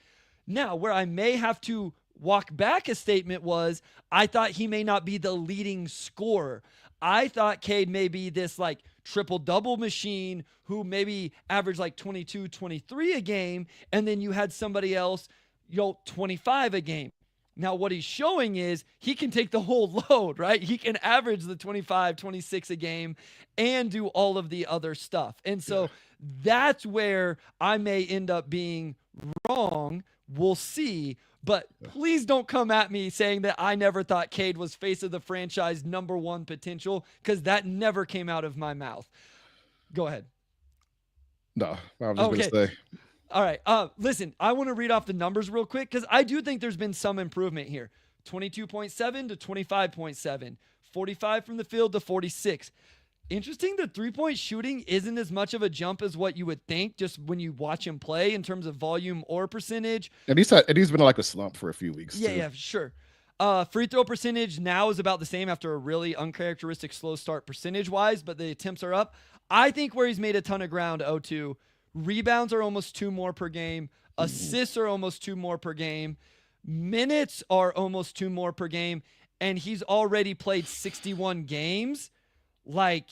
Now, where I may have to walk back a statement was I thought he may not be the leading scorer. I thought Cade may be this like triple-double machine who maybe averaged like 22, 23 a game, and then you had somebody else, 25 a game. Now, what he's showing is he can take the whole load, right? He can average the 25, 26 a game and do all of the other stuff. And so that's where I may end up being wrong. We'll see. But please don't come at me saying that I never thought Cade was face of the franchise number one potential, because that never came out of my mouth. Go ahead. No, I was just going to say. All right. Listen, I want to read off the numbers real quick because I do think there's been some improvement here. 22.7 to 25.7, 45 from the field to 46. Interesting, the three-point shooting isn't as much of a jump as what you would think just when you watch him play in terms of volume or percentage. And he's been like a slump for a few weeks. Yeah, sure. Free throw percentage now is about the same after a really uncharacteristic slow start percentage-wise, but the attempts are up. I think where he's made a ton of ground, O2, rebounds are almost 2 more per game. Assists are almost 2 more per game. Minutes are almost 2 more per game. And he's already played 61 games. Like,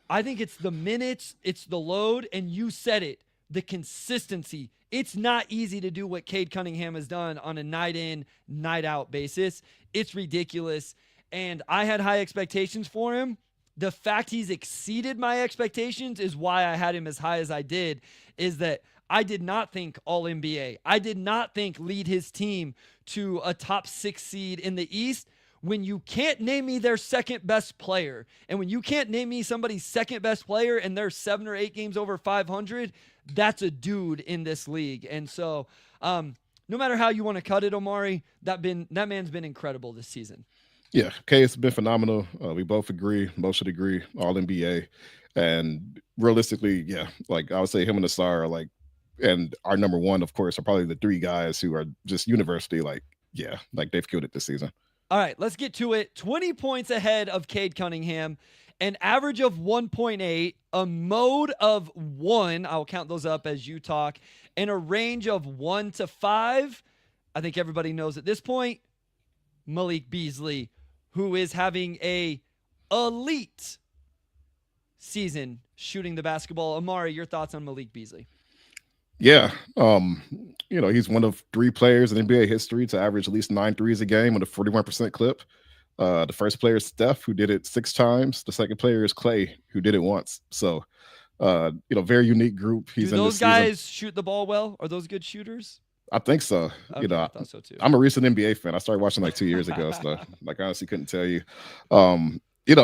I think it's the minutes, it's the load, and you said it, the consistency. It's not easy to do what Cade Cunningham has done on a night in, night out basis. It's ridiculous. And I had high expectations for him. The fact he's exceeded my expectations is why I had him as high as I did, is that I did not think all NBA. I did not think lead his team to a top 6 seed in the East. When you can't name me their second best player, and when you can't name me somebody's second best player and they're 7 or 8 games over 500, that's a dude in this league. And so no matter how you want to cut it, Omari, that man's been incredible this season. Yeah, K's been phenomenal. We both agree, most should agree, all NBA. And realistically, yeah, like I would say him and Asar are like, and our number one, of course, are probably the 3 guys who are just university, like, yeah, like they've killed it this season. All right, let's get to it. 20 points ahead of Cade Cunningham, an average of 1.8, a mode of 1. I'll count those up as you talk, and a range of 1 to 5. I think everybody knows at this point, Malik Beasley, who is having a elite season shooting the basketball. Omari, your thoughts on Malik Beasley? Yeah. He's one of 3 players in NBA history to average at least 9 threes a game with a 41% clip. The first player is Steph, who did it 6 times. The second player is Clay, who did it once. So, very unique group. Do those guys shoot the ball well? Are those good shooters? I think so. Okay, I thought so too. I'm a recent NBA fan. I started watching like 2 years ago. So, like, I honestly couldn't tell you.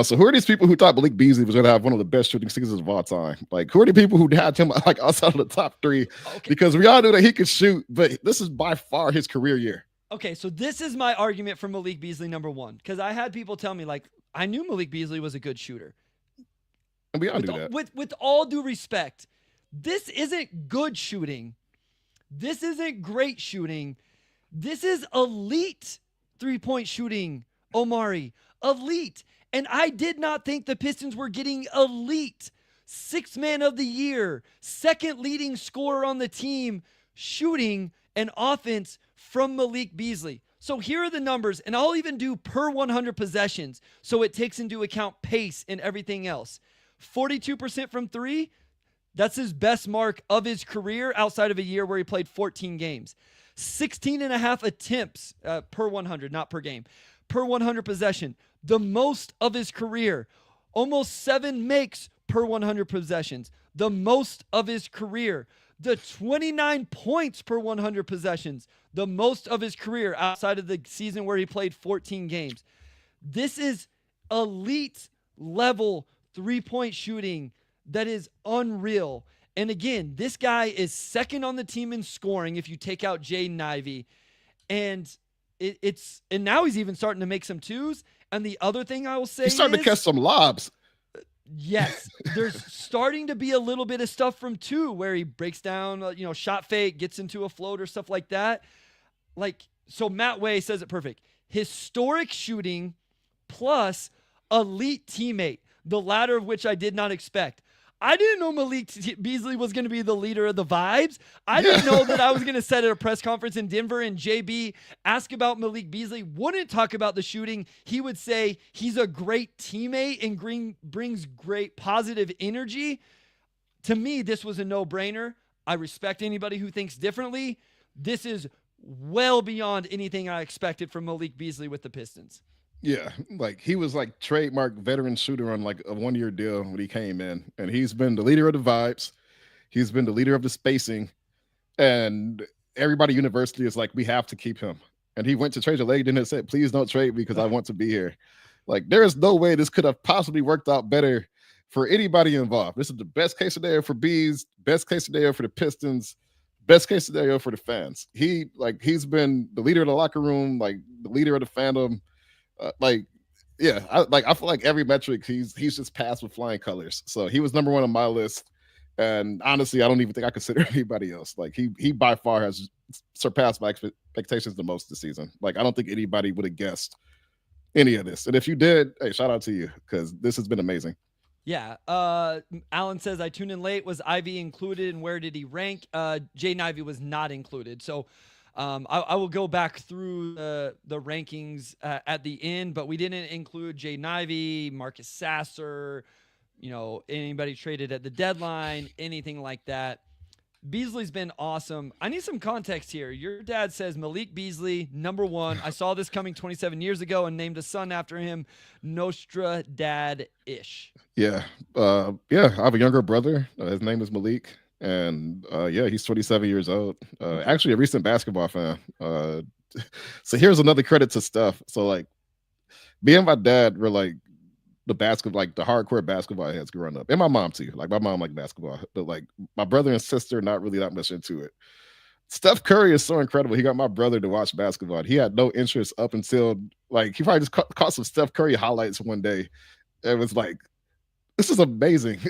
So who are these people who thought Malik Beasley was going to have one of the best shooting seasons of all time? Like, who are the people who had him like outside of the top 3? Okay. Because we all knew that he could shoot, but this is by far his career year. Okay, so this is my argument for Malik Beasley number 1, because I had people tell me, like, I knew Malik Beasley was a good shooter. And we all knew that. With all due respect, this isn't good shooting. This isn't great shooting. This is elite three-point shooting, Omari. Elite. And I did not think the Pistons were getting elite. 6th man of the year, 2nd leading scorer on the team, shooting and offense from Malik Beasley. So here are the numbers, and I'll even do per 100 possessions, so it takes into account pace and everything else. 42% from 3. That's his best mark of his career outside of a year where he played 14 games. 16.5 attempts per 100, not per game. Per 100 possession, the most of his career. Almost 7 makes per 100 possessions, the most of his career. The 29 points per 100 possessions, the most of his career outside of the season where he played 14 games. This is elite level three-point shooting that is unreal. And again, this guy is 2nd on the team in scoring if you take out Jaden Ivey. And it's and now he's even starting to make some twos. And the other thing I will say He's starting to catch is, some lobs. yes, there's starting to be a little bit of stuff from two where he breaks down, shot fake, gets into a float or stuff like that. Like, so Matt Way says it perfect. Historic shooting plus elite teammate, the latter of which I did not expect. I didn't know Malik Beasley was going to be the leader of the vibes. I didn't know that I was going to sit at a press conference in Denver and JB ask about Malik Beasley, wouldn't talk about the shooting. He would say he's a great teammate and brings great positive energy. To me, this was a no-brainer. I respect anybody who thinks differently. This is well beyond anything I expected from Malik Beasley with the Pistons. Yeah, like he was like trademark veteran shooter on like a 1 year deal when he came in, and he's been the leader of the vibes. He's been the leader of the spacing, and everybody universally is like, we have to keep him. And he went to trade the lady and said, please don't trade me because I want to be here. Like there is no way this could have possibly worked out better for anybody involved. This is the best case scenario for Bees, best case scenario for the Pistons, best case scenario for the fans. He's been the leader of the locker room, like the leader of the fandom. Like, yeah, I feel like every metric he's just passed with flying colors. So he was number one on my list, and honestly, I don't even think I consider anybody else. Like he by far has surpassed my expectations the most this season. Like I don't think anybody would have guessed any of this, and if you did, hey, shout out to you because this has been amazing. Yeah. Alan says, I tuned in late. Was Ivy included and where did he rank? Jaden Ivey was not included. So I will go back through the rankings at the end, but we didn't include Jaden Ivey, Marcus Sasser, anybody traded at the deadline, anything like that. Beasley's been awesome. I need some context here. Your dad says Malik Beasley, number one. I saw this coming 27 years ago and named a son after him, Nostra Dad-ish. Yeah. I have a younger brother. His name is Malik. And he's 27 years old. Actually, a recent basketball fan. So here's another credit to Steph. So like, me and my dad were like the hardcore basketball heads growing up, and my mom too. Like my mom liked basketball, but like my brother and sister not really that much into it. Steph Curry is so incredible. He got my brother to watch basketball. He had no interest up until like he probably just caught some Steph Curry highlights one day. It was like, this is amazing.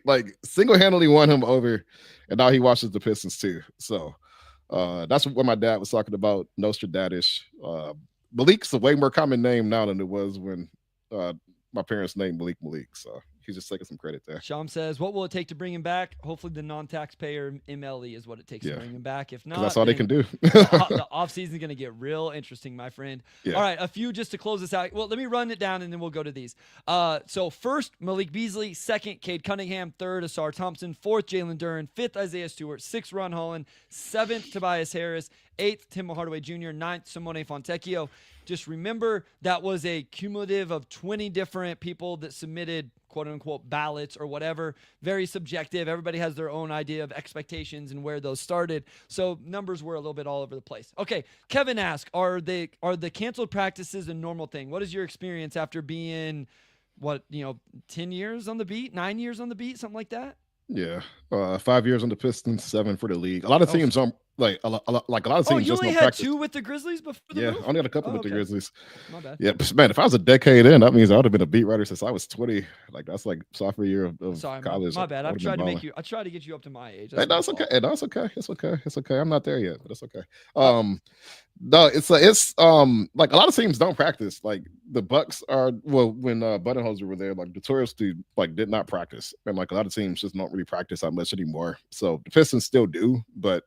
like single-handedly won him over, and now he watches the Pistons too. So that's what my dad was talking about, Nostradamus. Malik's a way more common name now than it was when my parents named Malik. So he's just taking some credit there. Sham says, what will it take to bring him back? Hopefully the non-taxpayer MLE is what it takes to bring him back. If not, that's all they can do. the offseason is going to get real interesting, my friend. Yeah. All right, a few just to close this out. Well, let me run it down and then we'll go to these. So first, Malik Beasley. Second, Cade Cunningham. Third, Asar Thompson. Fourth, Jalen Duren. Fifth, Isaiah Stewart. Sixth, Ron Holland. Seventh, Tobias Harris. Eighth, Tim Hardaway Jr. Ninth, Simone Fontecchio. Just remember that was a cumulative of 20 different people that submitted quote unquote ballots or whatever. Very subjective. Everybody has their own idea of expectations and where those started. So numbers were a little bit all over the place. Okay. Kevin asked, are the canceled practices a normal thing? What is your experience after being 10 years on the beat, 9 years on the beat, something like that? Yeah. 5 years on the Pistons, 7 for the league. A lot of teams don't like a lot of teams you just only don't had practice. 2 with the Grizzlies before the move? Only had a couple with the Grizzlies. My bad. Yeah, man, if I was a decade in, that means I would have been a beat writer since I was 20. Like that's like sophomore year of college. My bad. I tried to get you up to my age. Hey, no, it's okay. Hey, no, it's okay. It's okay. I'm not there yet, but it's okay. No, it's like a lot of teams don't practice. Like the Bucks are when Budenholzer were there, like the Tourists did not practice, and like a lot of teams just don't really practice that much anymore. So the Pistons still do, but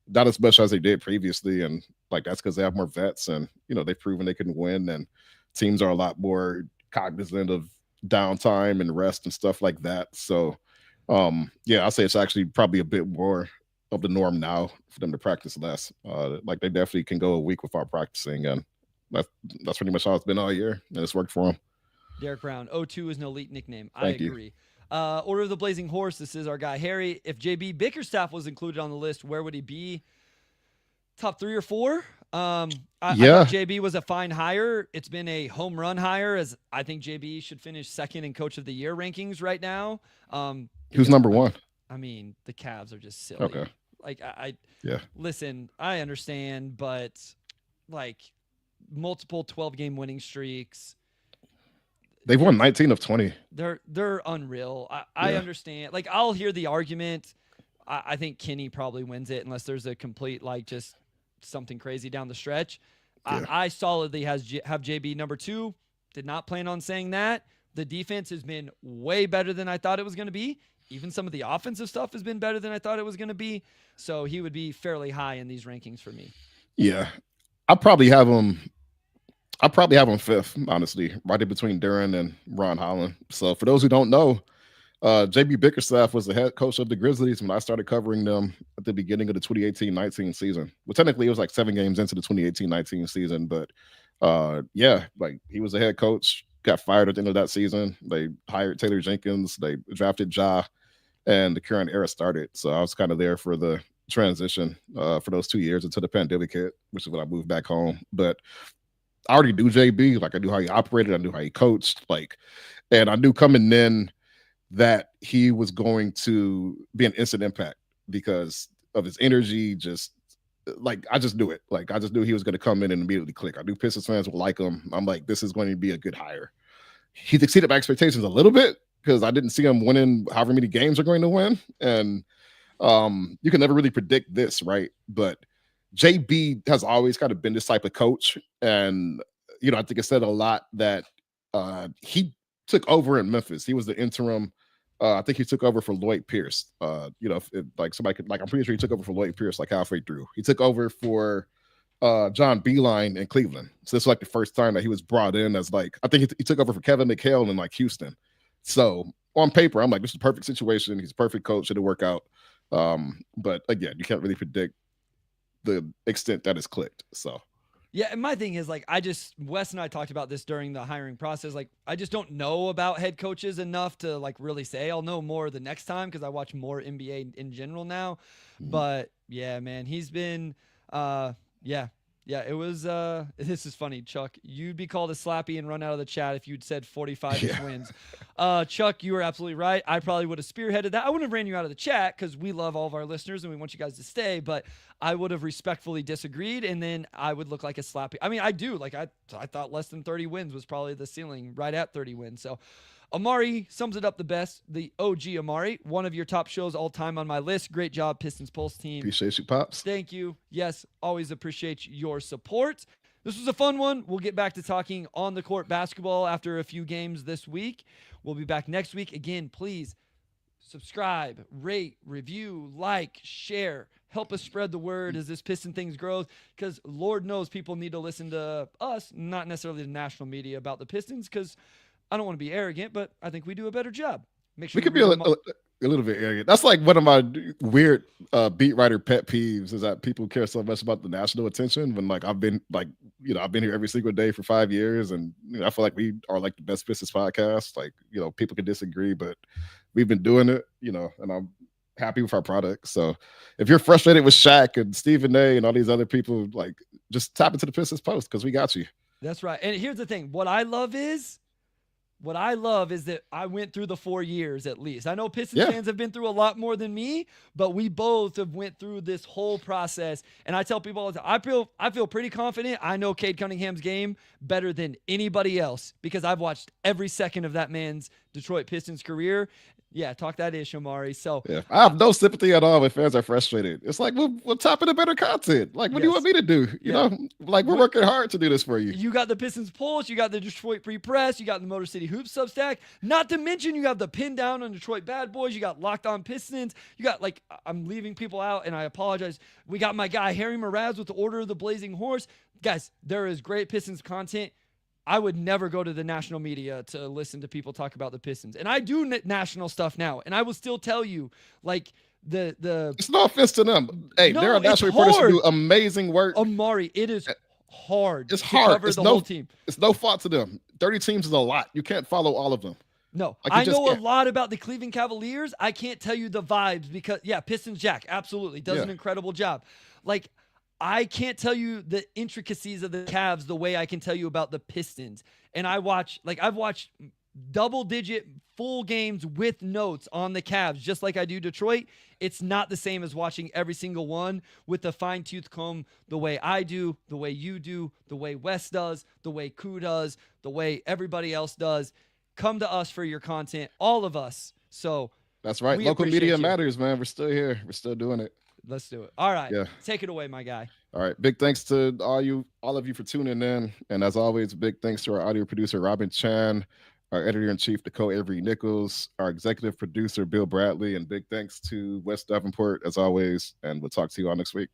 not as much as they did previously, and like that's because they have more vets, and they've proven they can win, and teams are a lot more cognizant of downtime and rest and stuff like that. So I'll say it's actually probably a bit more of the norm now for them to practice less. Like they definitely can go a week without practicing, and that's pretty much how it's been all year, and it's worked for them. Derek Brown, O2 is an elite nickname. Thank I agree. Order of the Blazing Horse. This is our guy Harry. If JB Bickerstaff was included on the list, where would he be? Top 3 or 4? I thought JB was a fine hire. It's been a home run hire, as I think JB should finish second in Coach of the Year rankings right now. Who's number 1? I mean, the Cavs are just silly. Okay. Like listen, I understand, but like multiple 12-game winning streaks. They've won 19 of 20. They're unreal. I Yeah. understand. Like, I'll hear the argument. I think Kenny probably wins it unless there's a complete, like, just something crazy down the stretch. Yeah. I solidly have JB number 2. Did not plan on saying that. The defense has been way better than I thought it was going to be. Even some of the offensive stuff has been better than I thought it was going to be. So he would be fairly high in these rankings for me. Yeah. I probably have him fifth, honestly, right in between Duran and Ron Holland. So for those who don't know, JB Bickerstaff was the head coach of the Grizzlies when I started covering them at the beginning of the 2018-19 season. Well, technically it was like 7 games into the 2018-19 season, but yeah, like he was the head coach, got fired at the end of that season. They hired Taylor Jenkins, they drafted Ja, and the current era started. So I was kind of there for the transition for those 2 years until the pandemic hit, which is when I moved back home. But I already knew JB, like I knew how he operated, I knew how he coached, like, and I knew coming in that he was going to be an instant impact because of his energy. Just like I just knew it. Like I just knew he was going to come in and immediately click. I knew Pistons fans would like him. I'm like, this is going to be a good hire. He's exceeded my expectations a little bit because I didn't see him winning however many games are going to win. And you can never really predict this, right? But JB has always kind of been this type of coach. And, you know, I think it said a lot that he took over in Memphis. He was the interim. I think he took over for Lloyd Pierce. You know, like somebody could, like, I'm pretty sure he took over for Lloyd Pierce like halfway through. He took over for John Beeline in Cleveland. So this is like the first time that he was brought in as like, I think he took over for Kevin McHale in like Houston. So on paper, I'm like, this is a perfect situation. He's a perfect coach. It'll work out. But again, you can't really predict the extent that it's clicked. So yeah, and my thing is like Wes and I talked about this during the hiring process. Like I just don't know about head coaches enough to like really say. I'll know more the next time because I watch more NBA in general now. But yeah, man, he's been yeah, it was this is funny, Chuck. You'd be called a slappy and run out of the chat if you'd said 45 wins. Chuck, you were absolutely right. I probably would have spearheaded that. I wouldn't have ran you out of the chat because we love all of our listeners and we want you guys to stay, but I would have respectfully disagreed and then I would look like a slappy. I mean, I do. Like I thought less than 30 wins was probably the ceiling, right at 30 wins. So Omari sums it up the best. The OG Omari, one of your top shows all time on my list. Great job, Pistons Pulse team. Appreciate you, Pops. Thank you. Yes, always appreciate your support. This was a fun one. We'll get back to talking on the court basketball after a few games this week. We'll be back next week. Again, please subscribe, rate, review, like, share. Help us spread the word as this Piston things grows because Lord knows people need to listen to us, not necessarily the national media about the Pistons because I don't want to be arrogant, but I think we do a better job. Make sure we could be a little bit arrogant. That's like one of my weird beat writer pet peeves is that people care so much about the national attention when like I've been here every single day for 5 years and I feel like we are like the best Pistons podcast. Like, people can disagree, but we've been doing it, and I'm happy with our product. So if you're frustrated with Shaq and Stephen A and all these other people, like just tap into the Pistons Post because we got you. That's right. And here's the thing. What I love is that I went through the 4 years at least. I know Pistons fans have been through a lot more than me, but we both have went through this whole process. And I tell people all the time, I feel pretty confident. I know Cade Cunningham's game better than anybody else because I've watched every second of that man's Detroit Pistons career. Yeah, talk that ish, Omari. So yeah, I have no sympathy at all when fans are frustrated. It's like we're topping the better content. Like, what do you want me to do? You know, like we're working hard to do this for you. You got the Pistons Pulse, you got the Detroit Free Press, you got the Motor City Hoops Substack. Not to mention you have the Pin Down on Detroit Bad Boys. You got Locked On Pistons. You got I'm leaving people out, and I apologize. We got my guy Harry Mraz with the Order of the Blazing Horse. Guys, there is great Pistons content. I would never go to the national media to listen to people talk about the Pistons. And I do national stuff now. And I will still tell you, like, the it's no offense to them. Hey, there are national reporters who do amazing work. Omari, it is hard. It's hard. Cover the whole team. It's no fault to them. 30 teams is a lot. You can't follow all of them. No, I know a lot about the Cleveland Cavaliers. I can't tell you the vibes because, Pistons Jack absolutely does an incredible job. Like, I can't tell you the intricacies of the Cavs the way I can tell you about the Pistons. And I've watched double-digit full games with notes on the Cavs, just like I do Detroit. It's not the same as watching every single one with a fine-tooth comb the way I do, the way you do, the way Wes does, the way Koo does, the way everybody else does. Come to us for your content, all of us. So that's right. Local media matters, man. We're still here. We're still doing it. Let's do it. All right. Yeah. Take it away, my guy. All right. Big thanks to all of you for tuning in. And as always, big thanks to our audio producer, Robin Chan, our editor-in-chief, Nicole Avery Nichols, our executive producer, Bill Bradley, and big thanks to Wes Davenport, as always. And we'll talk to you all next week.